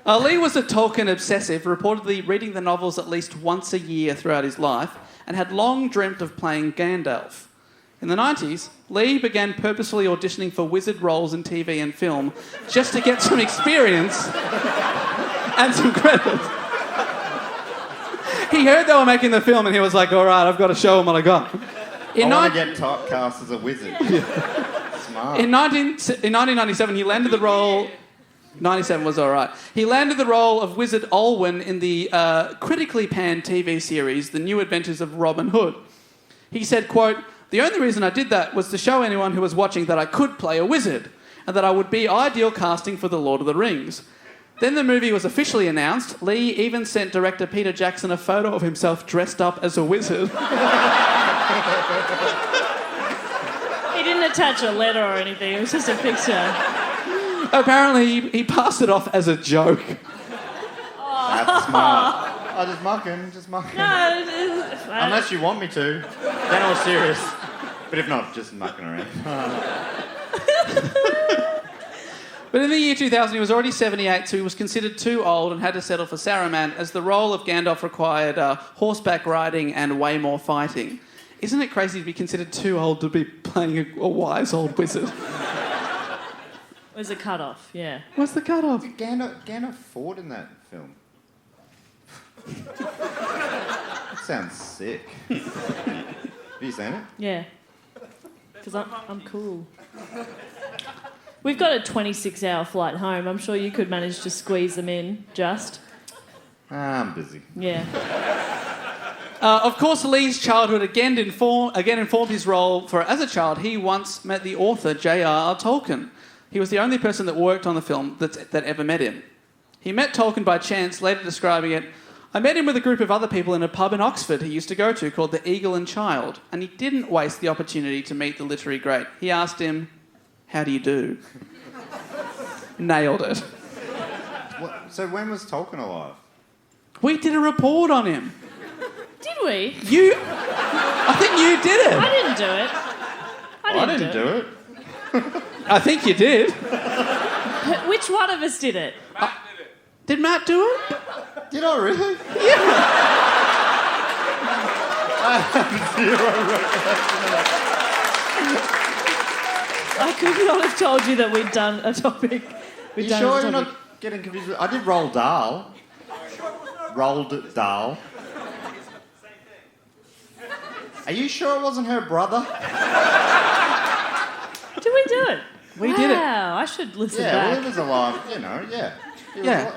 Lee was a Tolkien obsessive, reportedly reading the novels at least once a year throughout his life, and had long dreamt of playing Gandalf. In the 90s, Lee began purposefully auditioning for wizard roles in TV and film just to get some experience and some credit. He heard they were making the film and he was like, all right, I've got to show them what I got. I want to get typecast as a wizard. Smart. In 1997, he landed the role... 97 was all right. He landed the role of Wizard Olwen in the critically panned TV series, The New Adventures of Robin Hood. He said, quote, "The only reason I did that was to show anyone who was watching that I could play a wizard and that I would be ideal casting for The Lord of the Rings." Then the movie was officially announced. Lee even sent director Peter Jackson a photo of himself dressed up as a wizard. He didn't attach a letter or anything. It was just a picture. Apparently, he passed it off as a joke. That's smart. I just mucking. No, Unless you want me to, then I'm serious. But if not, just mucking around. But in the year 2000, he was already 78, so he was considered too old and had to settle for Saruman, as the role of Gandalf required horseback riding and way more fighting. Isn't it crazy to be considered too old to be playing a wise old wizard? Where's the cut-off? Yeah. What's the cut-off? Gandalf fought in that film. That sounds sick. Have you seen it? Yeah. Because I'm cool. We've got a 26-hour flight home. I'm sure you could manage to squeeze them in, just. I'm busy. Yeah. Of course, Lee's childhood again informed his role, for as a child, he once met the author J.R.R. Tolkien. He was the only person that worked on the film that ever met him. He met Tolkien by chance, later describing it, "I met him with a group of other people in a pub in Oxford he used to go to called the Eagle and Child, and he didn't waste the opportunity to meet the literary great. He asked him, 'How do you do?'" Nailed it. So when was Tolkien alive? We did a report on him. Did we? I think you did it. I didn't do it. I didn't do it. I think you did. Which one of us did it? Matt did it. Did Matt do it? Did I really? I could not have told you that we'd done a topic. Are you sure you're not getting confused? I did Roald Dahl. Roald Dahl. Are you sure it wasn't her brother? Did we do it? We did it. Wow, I should listen Yeah, back. well, it was alive, you know, yeah.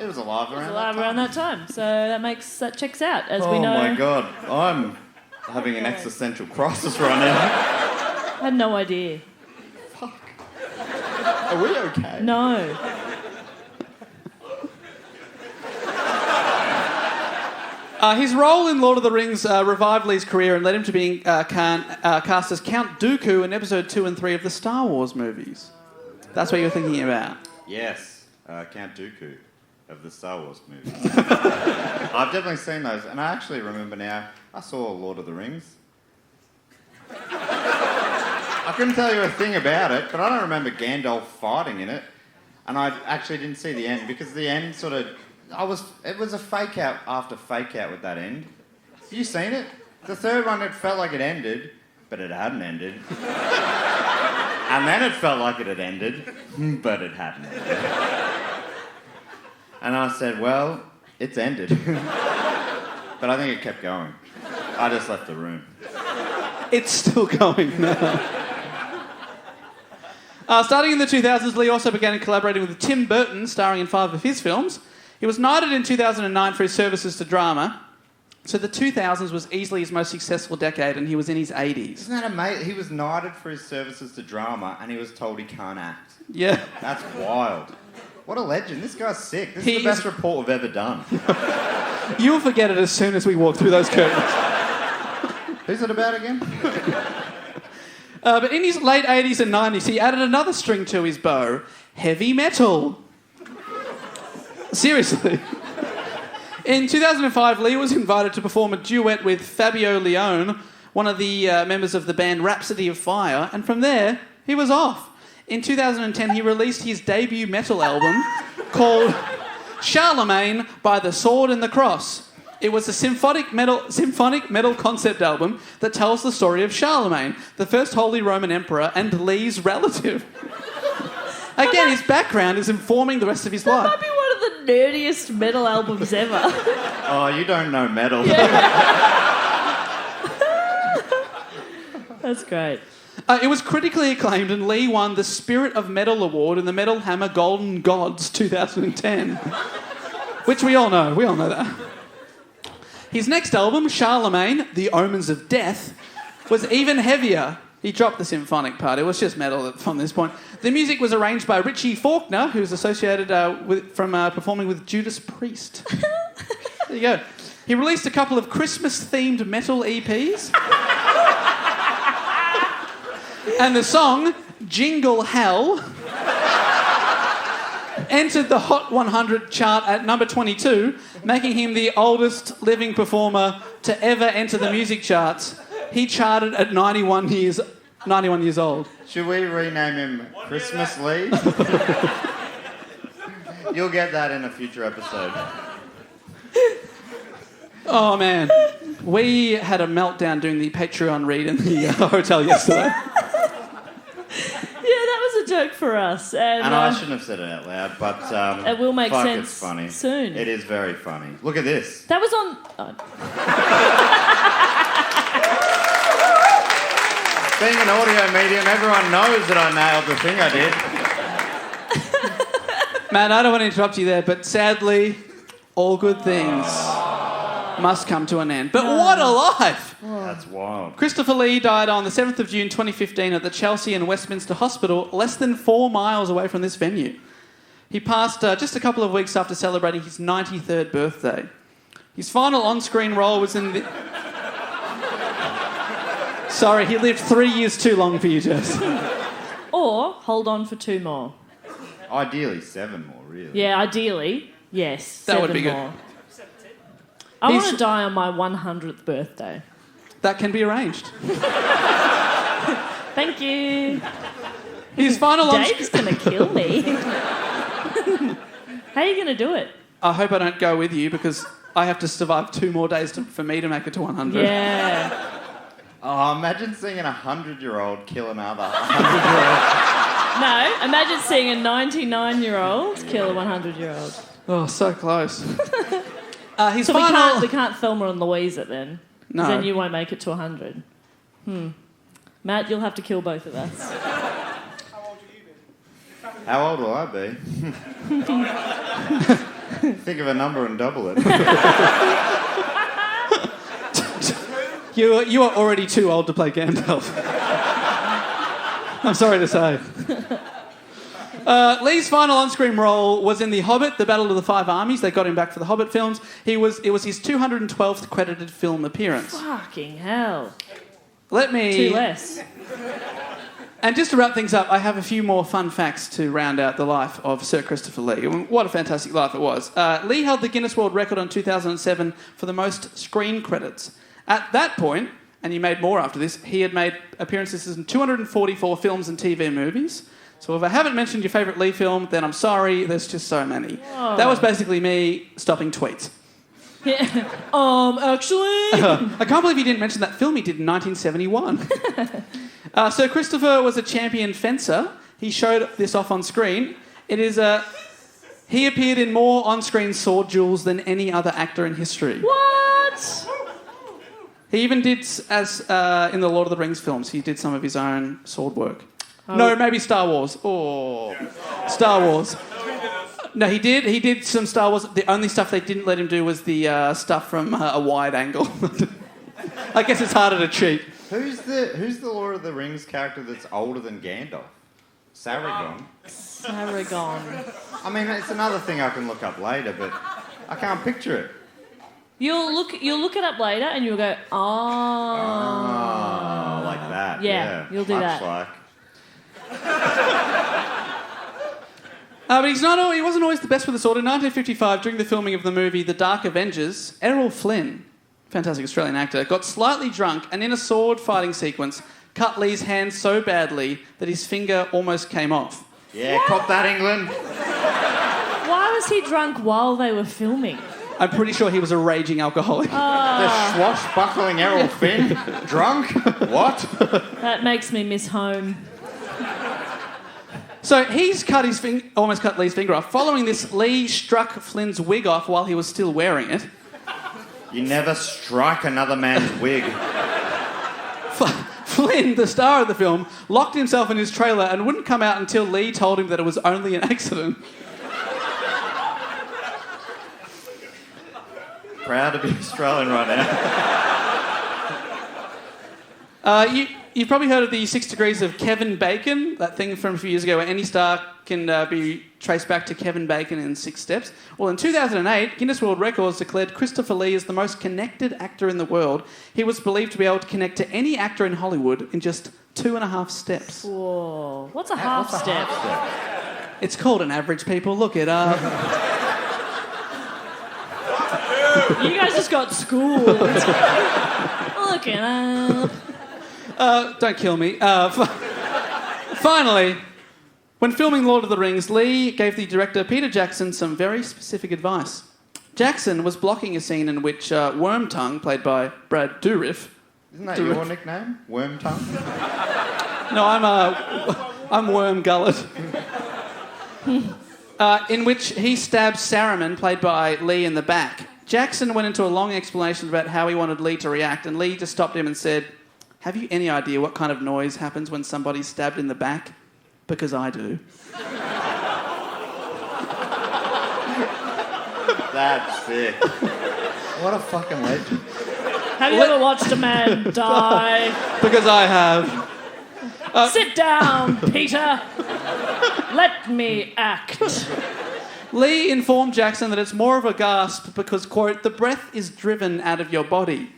It was alive around Alive that around time. that time, so that checks out, as we Oh know. my God, I'm having an existential crisis right now. I had no idea. Are we okay? No. His role in Lord of the Rings revived Lee's career and led him to being cast as Count Dooku in episode 2 and 3 of the Star Wars movies. That's what you're thinking about. Yes, Count Dooku of the Star Wars movies. I've definitely seen those, and I actually remember now, I saw Lord of the Rings. I couldn't tell you a thing about it, but I don't remember Gandalf fighting in it, and I actually didn't see the end, because the end sort of... It was a fake out after fake out with that end. Have you seen it? The third one, it felt like it ended, but it hadn't ended. And then it felt like it had ended, but it hadn't ended. And I said, well, it's ended. But I think it kept going. I just left the room. It's still going. Starting in the 2000s, Lee also began collaborating with Tim Burton, starring in 5 of his films. He was knighted in 2009 for his services to drama. So the 2000s was easily his most successful decade, and he was in his 80s. Isn't that amazing? He was knighted for his services to drama, and he was told he can't act. Yeah. That's wild. What a legend. This guy's sick. This is the best report we've ever done. You'll forget it as soon as we walk through those curtains. Who's it about again? But in his late 80s and 90s, he added another string to his bow, heavy metal. Seriously. In 2005, Lee was invited to perform a duet with Fabio Leone, one of the members of the band Rhapsody of Fire, and from there, he was off. In 2010, he released his debut metal album called Charlemagne by the Sword and the Cross. It was a symphonic metal concept album that tells the story of Charlemagne, the first Holy Roman Emperor and Lee's relative. Again, his background is informing the rest of his life. That might be one of the nerdiest metal albums ever. Oh, you don't know metal. That's great. It was critically acclaimed, and Lee won the Spirit of Metal Award in the Metal Hammer Golden Gods 2010. Which we all know. We all know that. His next album, Charlemagne, The Omens of Death, was even heavier. He dropped the symphonic part. It was just metal from this point. The music was arranged by Richie Faulkner, who's associated from performing with Judas Priest. There you go. He released a couple of Christmas-themed metal EPs. And the song, Jingle Hell, entered the Hot 100 chart at number 22, making him the oldest living performer to ever enter the music charts. He charted at 91 years old. Should we rename him Christmas Lee? You'll get that in a future episode. Oh, man. We had a meltdown doing the Patreon read in the hotel yesterday. Yeah, that was a joke for us. And I shouldn't have said it out loud, but it will make sense it's funny. soon. It is very funny. Look at this. That was on... Being an audio medium, everyone knows that I nailed the thing I did. Man, I don't want to interrupt you there, but sadly, all good things must come to an end. But what a life! That's wild. Christopher Lee died on the 7th of June 2015 at the Chelsea and Westminster Hospital, less than 4 miles away from this venue. He passed just a couple of weeks after celebrating his 93rd birthday. His final on-screen role was in the... Sorry, he lived 3 years too long for you, Jess. Or hold on for 2 more. Ideally 7 more, really. Yeah, ideally, yes. That 7 would be good. more. I want to die on my 100th birthday. That can be arranged. Thank you. His final Dave's going to kill me. How are you going to do it? I hope I don't go with you because I have to survive 2 more days for me to make it to 100. Yeah. Oh, imagine seeing a 100-year-old kill another 100-year-old. No, imagine seeing a 99-year-old kill a 100-year-old. Oh, so close. His So final... we can't Thelma and Louise it then? 'Cause No. then you won't make it to 100. Matt, you'll have to kill both of us. How old have you been? How old will I be? Think of a number and double it. You are already too old to play Gandalf. I'm sorry to say. Lee's final on-screen role was in The Hobbit, The Battle of the Five Armies. They got him back for the Hobbit films. It was his 212th credited film appearance. Fucking hell. Let me... 2 less. And just to wrap things up, I have a few more fun facts to round out the life of Sir Christopher Lee. What a fantastic life it was. Lee held the Guinness World Record in 2007 for the most screen credits. At that point, and he made more after this, he had made appearances in 244 films and TV movies. So if I haven't mentioned your favourite Lee film, then I'm sorry, there's just so many. Whoa. That was basically me stopping tweets. Yeah. Actually... I can't believe you didn't mention that film he did in 1971. Sir Christopher was a champion fencer. He showed this off on screen. He appeared in more on-screen sword duels than any other actor in history. What? He even did, as in the Lord of the Rings films, he did some of his own sword work. No, maybe Star Wars. Oh, Star Wars. No, he did. He did some Star Wars. The only stuff they didn't let him do was the stuff from a wide angle. I guess it's harder to cheat. Who's the Lord of the Rings character that's older than Gandalf? Saruman. Saragon. I mean, it's another thing I can look up later, but I can't picture it. You'll look it up later and you'll go, Oh, like that. Yeah, you'll do Much that. like. But he wasn't always the best with the sword. In 1955, during the filming of the movie The Dark Avengers, Errol Flynn, fantastic Australian actor, got slightly drunk and in a sword fighting sequence cut Lee's hand so badly that his finger almost came off. Yeah, cop that, England. Why was he drunk while they were filming? I'm pretty sure he was a raging alcoholic. The swashbuckling Errol Flynn, drunk? What? That makes me miss home. So he's almost cut Lee's finger off. Following this, Lee struck Flynn's wig off while he was still wearing it. You never strike another man's wig. Flynn, the star of the film, locked himself in his trailer and wouldn't come out until Lee told him that it was only an accident. Proud to be Australian right now. You've probably heard of the 6 Degrees of Kevin Bacon, that thing from a few years ago where any star can be traced back to Kevin Bacon in 6 steps. Well, in 2008, Guinness World Records declared Christopher Lee as the most connected actor in the world. He was believed to be able to connect to any actor in Hollywood in just 2.5 steps. Whoa. What's a half step? It's called an average, people. Look it up. You guys just got schooled. Look it up. Don't kill me. Finally, when filming Lord of the Rings, Lee gave the director Peter Jackson some very specific advice. Jackson was blocking a scene in which Wormtongue, played by Brad Dourif... Isn't that your nickname? Wormtongue? No, I'm Worm Gullet. In which he stabs Saruman, played by Lee, in the back. Jackson went into a long explanation about how he wanted Lee to react, and Lee just stopped him and said, "Have you any idea what kind of noise happens when somebody's stabbed in the back? Because I do." That's sick. What a fucking legend. Have you ever watched a man die? Because I have. Sit down, Peter. Let me act. Lee informed Jackson that it's more of a gasp because, quote, "the breath is driven out of your body."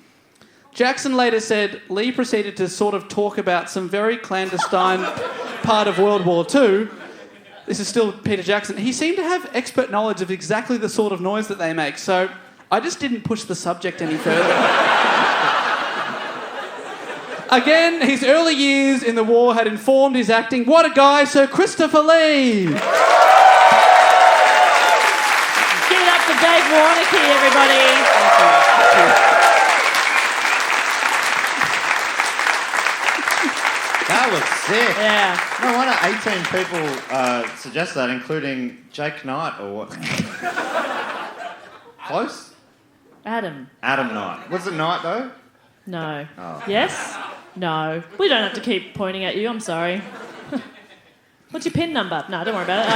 Jackson later said Lee proceeded to sort of talk about some very clandestine part of World War II. This is still Peter Jackson. He seemed to have expert knowledge of exactly the sort of noise that they make, so I just didn't push the subject any further. Again, his early years in the war had informed his acting. What a guy, Sir Christopher Lee! Give it up for Dave Warnocky, everybody. Thank you. That was sick. Yeah. No wonder 18 people suggest that, including Jake Knight or what? Close? Adam. Adam Knight. Was it Knight though? No. Oh. Yes? No. We don't have to keep pointing at you, I'm sorry. What's your PIN number? No, don't worry about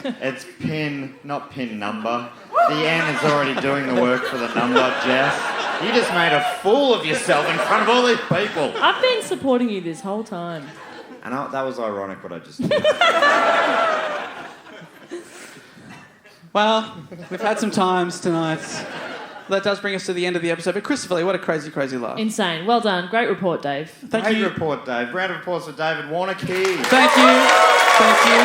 it. It's PIN, not PIN number. The N is already doing the work for the number, Jess. You just made a fool of yourself in front of all these people. I've been supporting you this whole time. And that was ironic what I just did. Well, we've had some times tonight. That does bring us to the end of the episode. But Christopher Lee, what a crazy, crazy laugh. Insane. Well done. Great report, Dave. Thank Great you. report, Dave. Round of applause for David Warnocky. Thank you. Thank you.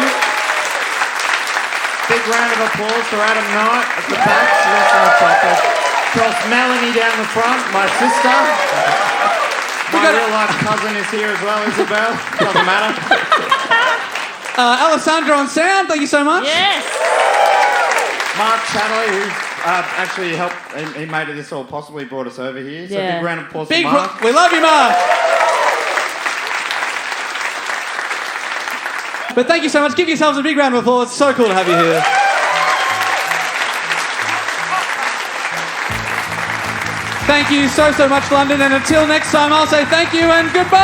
Big round of applause for Adam Knight at the back. She's on the topic. Of course, Melanie down the front, my sister. My real-life cousin is here as well, Isabel. Doesn't matter. Alessandro on sound, thank you so much. Yes. Mark Chatterley, who's actually helped, he made this all possible. He brought us over here. So Yeah. big round of applause for Mark. We love you, Mark. But thank you so much. Give yourselves a big round of applause. It's so cool to have you here. Thank you so much, London. And until next time, I'll say thank you and goodbye.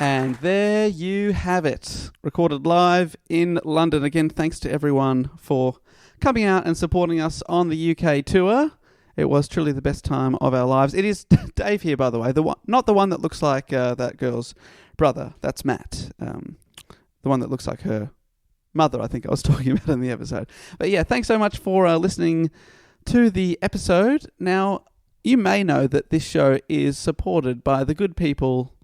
And there you have it. Recorded live in London. Again, thanks to everyone for coming out and supporting us on the UK tour. It was truly the best time of our lives. It is Dave here, by the way. Not the one that looks like that girl's brother. That's Matt. The one that looks like her mother, I think I was talking about in the episode. But yeah, thanks so much for listening to the episode. Now, you may know that this show is supported by the good people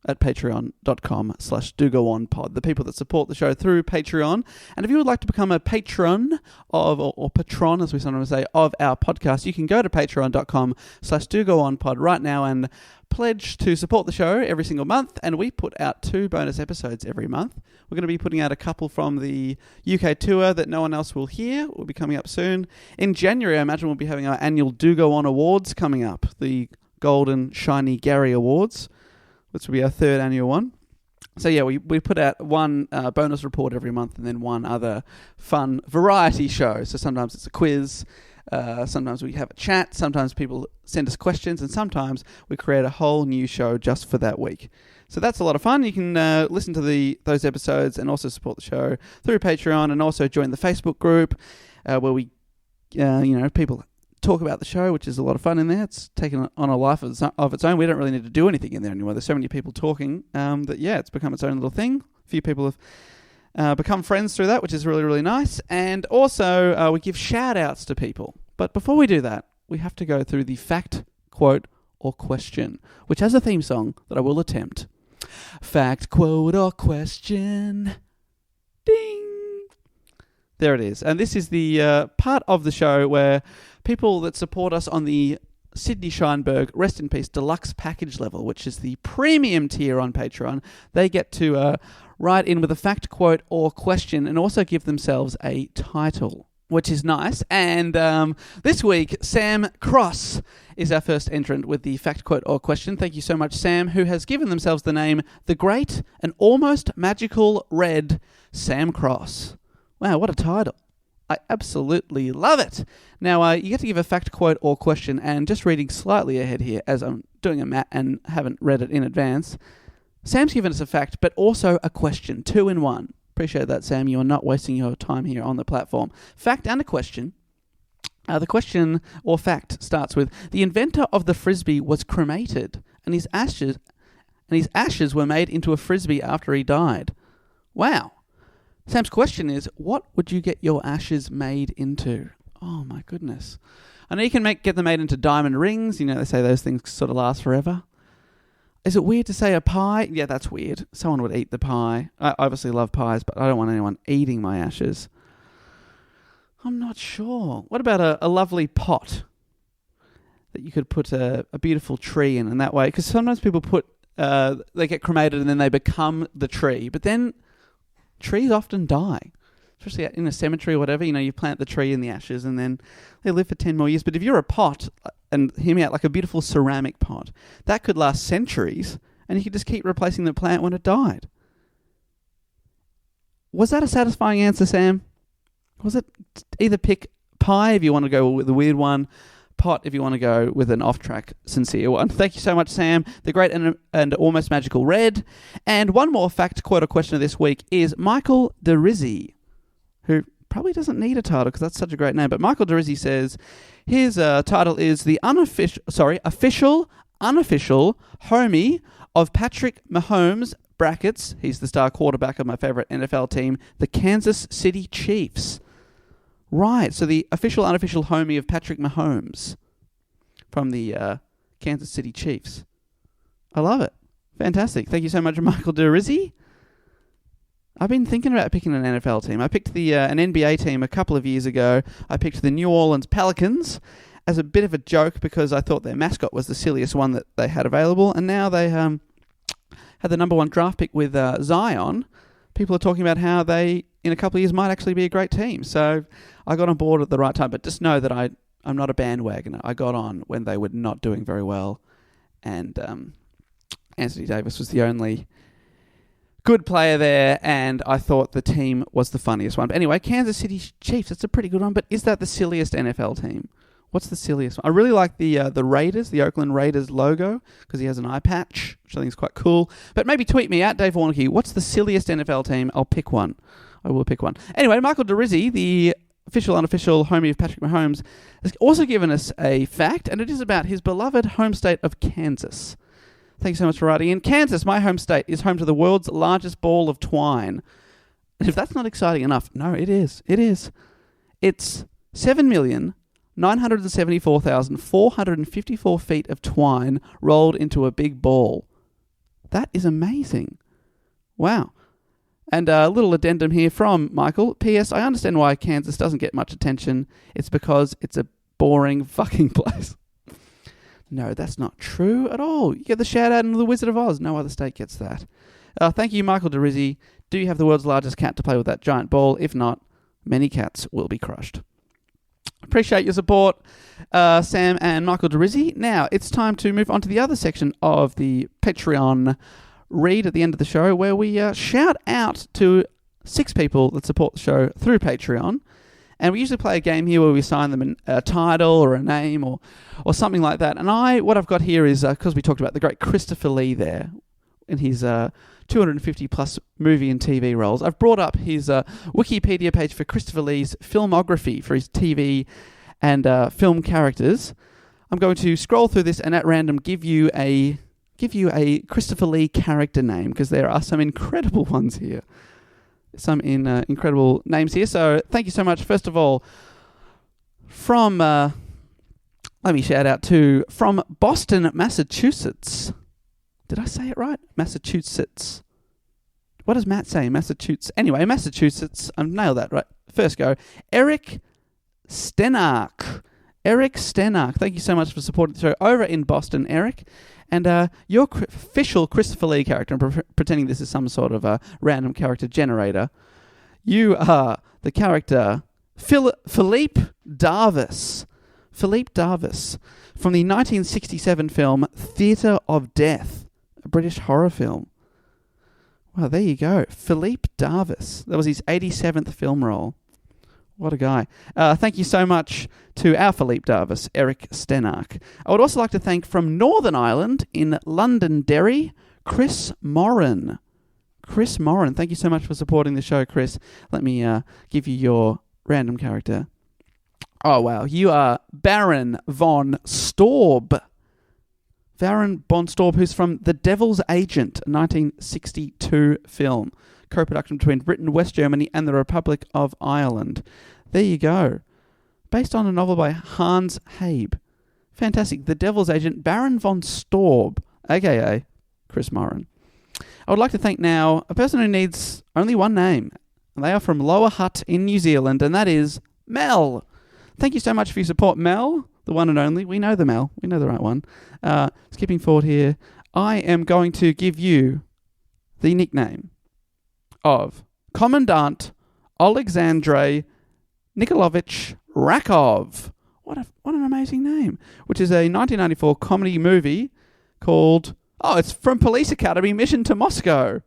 at patreon.com/dogoonpod, the people that support the show through Patreon. And if you would like to become a patron of, or patron, as we sometimes say, of our podcast, you can go to patreon.com/dogoonpod right now and pledge to support the show every single month. And we put out 2 bonus episodes every month. We're going to be putting out a couple from the UK tour that no one else will hear. Will be coming up soon. In January, I imagine we'll be having our annual Do Go On Awards coming up, the Golden Shiny Gary Awards, which will be our 3rd annual one. So yeah, we put out one bonus report every month and then one other fun variety show. So sometimes it's a quiz, sometimes we have a chat, sometimes people send us questions, and sometimes we create a whole new show just for that week. So that's a lot of fun. You can listen to those episodes and also support the show through Patreon, and also join the Facebook group where we, people talk about the show, which is a lot of fun in there. It's taken on a life of its own. We don't really need to do anything in there anymore. There's so many people talking that, yeah, it's become its own little thing. A few people have become friends through that, which is really, really nice. And also, we give shout-outs to people. But before we do that, we have to go through the fact, quote, or question, which has a theme song that I will attempt. Fact, quote, or question. Ding! There it is. And this is the part of the show where people that support us on the Sydney Scheinberg Rest in Peace Deluxe Package level, which is the premium tier on Patreon, they get to write in with a fact, quote, or question, and also give themselves a title, which is nice. And this week, Sam Cross is our first entrant with the fact, quote, or question. Thank you so much, Sam, who has given themselves the name The Great and Almost Magical Red Sam Cross. Wow, what a title. I absolutely love it. Now, you get to give a fact, quote, or question, and just reading slightly ahead here, as I'm doing a Matt and haven't read it in advance, Sam's given us a fact, but also a question, 2 in 1. Appreciate that, Sam. You are not wasting your time here on the platform. Fact and a question. The question or fact starts with, the inventor of the Frisbee was cremated, and his ashes were made into a Frisbee after he died. Wow. Sam's question is, what would you get your ashes made into? Oh, my goodness. I know you can get them made into diamond rings. You know, they say those things sort of last forever. Is it weird to say a pie? Yeah, that's weird. Someone would eat the pie. I obviously love pies, but I don't want anyone eating my ashes. I'm not sure. What about a lovely pot that you could put a beautiful tree in that way? Because sometimes people they get cremated and then they become the tree, but then trees often die, especially in a cemetery or whatever. You know, you plant the tree in the ashes and then they live for 10 more years. But if you're a pot, and hear me out, like a beautiful ceramic pot, that could last centuries and you could just keep replacing the plant when it died. Was that a satisfying answer, Sam? Was it either pick pie if you want to go with the weird one, pot if you want to go with an off-track, sincere one? Thank you so much, Sam. The Great and Almost Magical Red. And one more fact, quote, or question of this week is Michael DeRizzi, who probably doesn't need a title because that's such a great name. But Michael DeRizzi says his title is the official, unofficial homie of Patrick Mahomes, brackets, he's the star quarterback of my favorite NFL team, the Kansas City Chiefs. Right, so the official, unofficial homie of Patrick Mahomes from the Kansas City Chiefs. I love it. Fantastic. Thank you so much, Michael DeRizzi. I've been thinking about picking an NFL team. I picked an NBA team a couple of years ago. I picked the New Orleans Pelicans as a bit of a joke because I thought their mascot was the silliest one that they had available. And now they had the number 1 draft pick with Zion. People are talking about how they, in a couple of years, might actually be a great team. So I got on board at the right time. But just know that I'm not a bandwagoner. I got on when they were not doing very well. And Anthony Davis was the only Good player there, and I thought the team was the funniest one. But anyway, Kansas City Chiefs, that's a pretty good one, but is that the silliest NFL team? What's the silliest one? I really like the Raiders, the Oakland Raiders logo, because he has an eye patch, which I think is quite cool. But maybe tweet me at Dave Warnocky, what's the silliest NFL team? I'll pick one. I will pick one. Anyway, Michael DeRizzi, the official, unofficial homie of Patrick Mahomes, has also given us a fact, and it is about his beloved home state of Kansas. Thank you so much for writing in. Kansas, my home state, is home to the world's largest ball of twine. And if that's not exciting enough, no, it is. It is. It's 7,974,454 feet of twine rolled into a big ball. That is amazing. Wow. And a little addendum here from Michael. P.S. I understand why Kansas doesn't get much attention. It's because it's a boring fucking place. No, that's not true at all. You get the shout out in The Wizard of Oz. No other state gets that. Thank you, Michael DeRizzi. Do you have the world's largest cat to play with that giant ball? If not, many cats will be crushed. Appreciate your support, Sam and Michael DeRizzi. Now, it's time to move on to the other section of the Patreon read at the end of the show, where we shout out to 6 people that support the show through Patreon. And we usually play a game here where we assign them a title or a name or something like that. And what I've got here is, because we talked about the great Christopher Lee there in his 250-plus movie and TV roles, I've brought up his Wikipedia page for Christopher Lee's filmography for his TV and film characters. I'm going to scroll through this and at random give you a Christopher Lee character name, because there are some incredible ones here. Some incredible names here. So thank you so much. First of all, from, let me shout out to, from Boston, Massachusetts. Did I say it right? Massachusetts. What does Matt say? Massachusetts. Anyway, Massachusetts. I've nailed that right. First go. Eric Stenark. Eric Stenark. Thank you so much for supporting the show over in Boston, Eric. And your official Christopher Lee character, I'm pretending this is some sort of a random character generator. You are the character Philippe Darvis. Philippe Darvis from the 1967 film Theatre of Death, a British horror film. Wow, there you go. Philippe Darvis. That was his 87th film role. What a guy. Thank you so much to our Philippe Darvis, Eric Stenark. I would also like to thank from Northern Ireland in Londonderry, Chris Moran. Chris Moran, thank you so much for supporting the show, Chris. Let me give you your random character. Oh, wow. You are Baron von Storb. Baron von Storb, who's from The Devil's Agent, a 1962 film. Co-production between Britain, West Germany, and the Republic of Ireland. There you go. Based on a novel by Hans Habe. Fantastic. The Devil's Agent, Baron von Storb, a.k.a. Chris Moran. I would like to thank now a person who needs only one name. And they are from Lower Hutt in New Zealand, and that is Mel. Thank you so much for your support, Mel, the one and only. We know the Mel. We know the right one. Skipping forward here, I am going to give you the nickname of Commandant Alexandre Nikolovich Rakov. What an amazing name. Which is a 1994 comedy movie called, it's from Police Academy Mission to Moscow.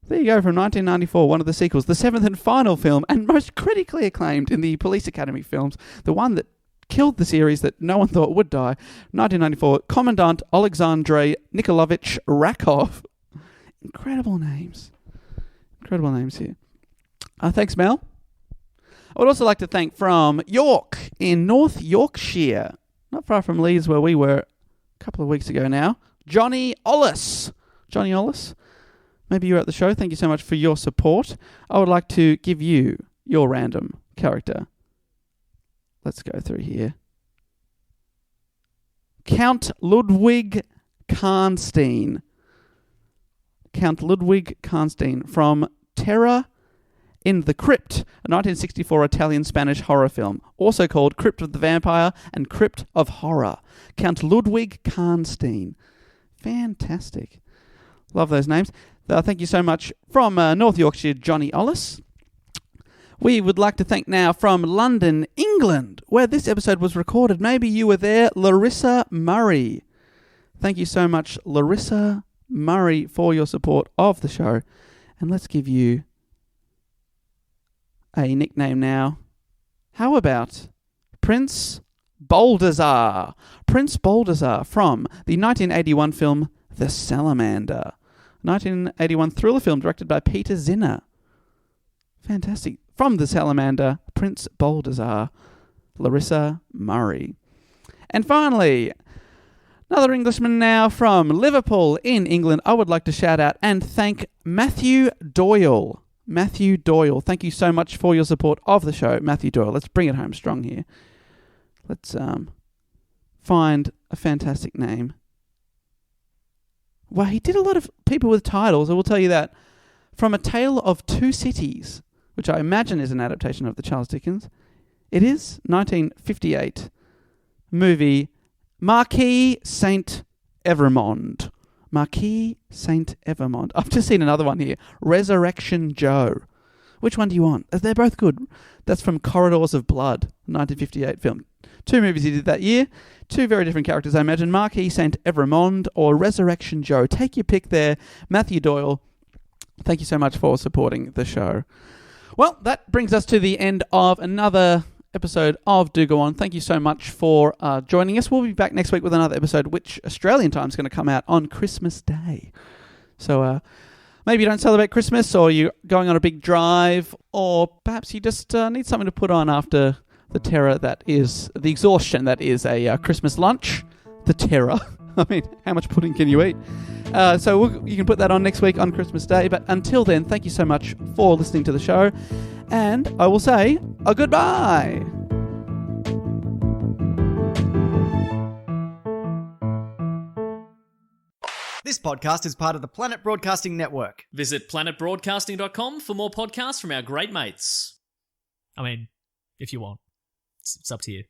There you go, from 1994, one of the sequels, the 7th and final film, and most critically acclaimed in the Police Academy films, the one that killed the series that no one thought would die, 1994, Commandant Alexandre Nikolovich Rakov. Incredible names. Incredible names here. Thanks, Mel. I would also like to thank from York in North Yorkshire, not far from Leeds where we were a couple of weeks ago now, Johnny Ollis. Johnny Ollis, maybe you're at the show. Thank you so much for your support. I would like to give you your random character. Let's go through here. Count Ludwig Karnstein. Count Ludwig Karnstein from Terror in the Crypt, a 1964 Italian-Spanish horror film, also called Crypt of the Vampire and Crypt of Horror. Count Ludwig Karnstein. Fantastic. Love those names. Thank you so much from North Yorkshire, Johnny Ollis. We would like to thank now from London, England, where this episode was recorded. Maybe you were there, Larissa Murray. Thank you so much, Larissa Murray, for your support of the show. And let's give you a nickname now. How about Prince Baldassar? Prince Baldassar from the 1981 film The Salamander. 1981 thriller film directed by Peter Zinner. Fantastic. From The Salamander, Prince Baldassar, Larissa Murray. And finally, another Englishman now from Liverpool in England. I would like to shout out and thank Matthew Doyle. Matthew Doyle, thank you so much for your support of the show, Matthew Doyle. Let's bring it home strong here. Let's find a fantastic name. Well, he did a lot of people with titles, I will tell you that. From A Tale of Two Cities, which I imagine is an adaptation of the Charles Dickens. It is 1958 movie Marquis Saint Evremond. Marquis Saint Evremond. I've just seen another one here. Resurrection Joe. Which one do you want? They're both good. That's from Corridors of Blood, 1958 film. Two movies he did that year. Two very different characters, I imagine. Marquis Saint Evremond or Resurrection Joe. Take your pick there. Matthew Doyle, thank you so much for supporting the show. Well, that brings us to the end of another episode of Do Go On. Thank you so much for joining us. We'll be back next week with another episode, which Australian time is going to come out on Christmas Day. So maybe you don't celebrate Christmas, or you're going on a big drive, or perhaps you just need something to put on after the terror that is, the exhaustion that is a Christmas lunch. The terror. I mean, how much pudding can you eat? So you can put that on next week on Christmas Day. But until then, thank you so much for listening to the show. And I will say a goodbye. This podcast is part of the Planet Broadcasting Network. Visit planetbroadcasting.com for more podcasts from our great mates. I mean, if you want. It's up to you.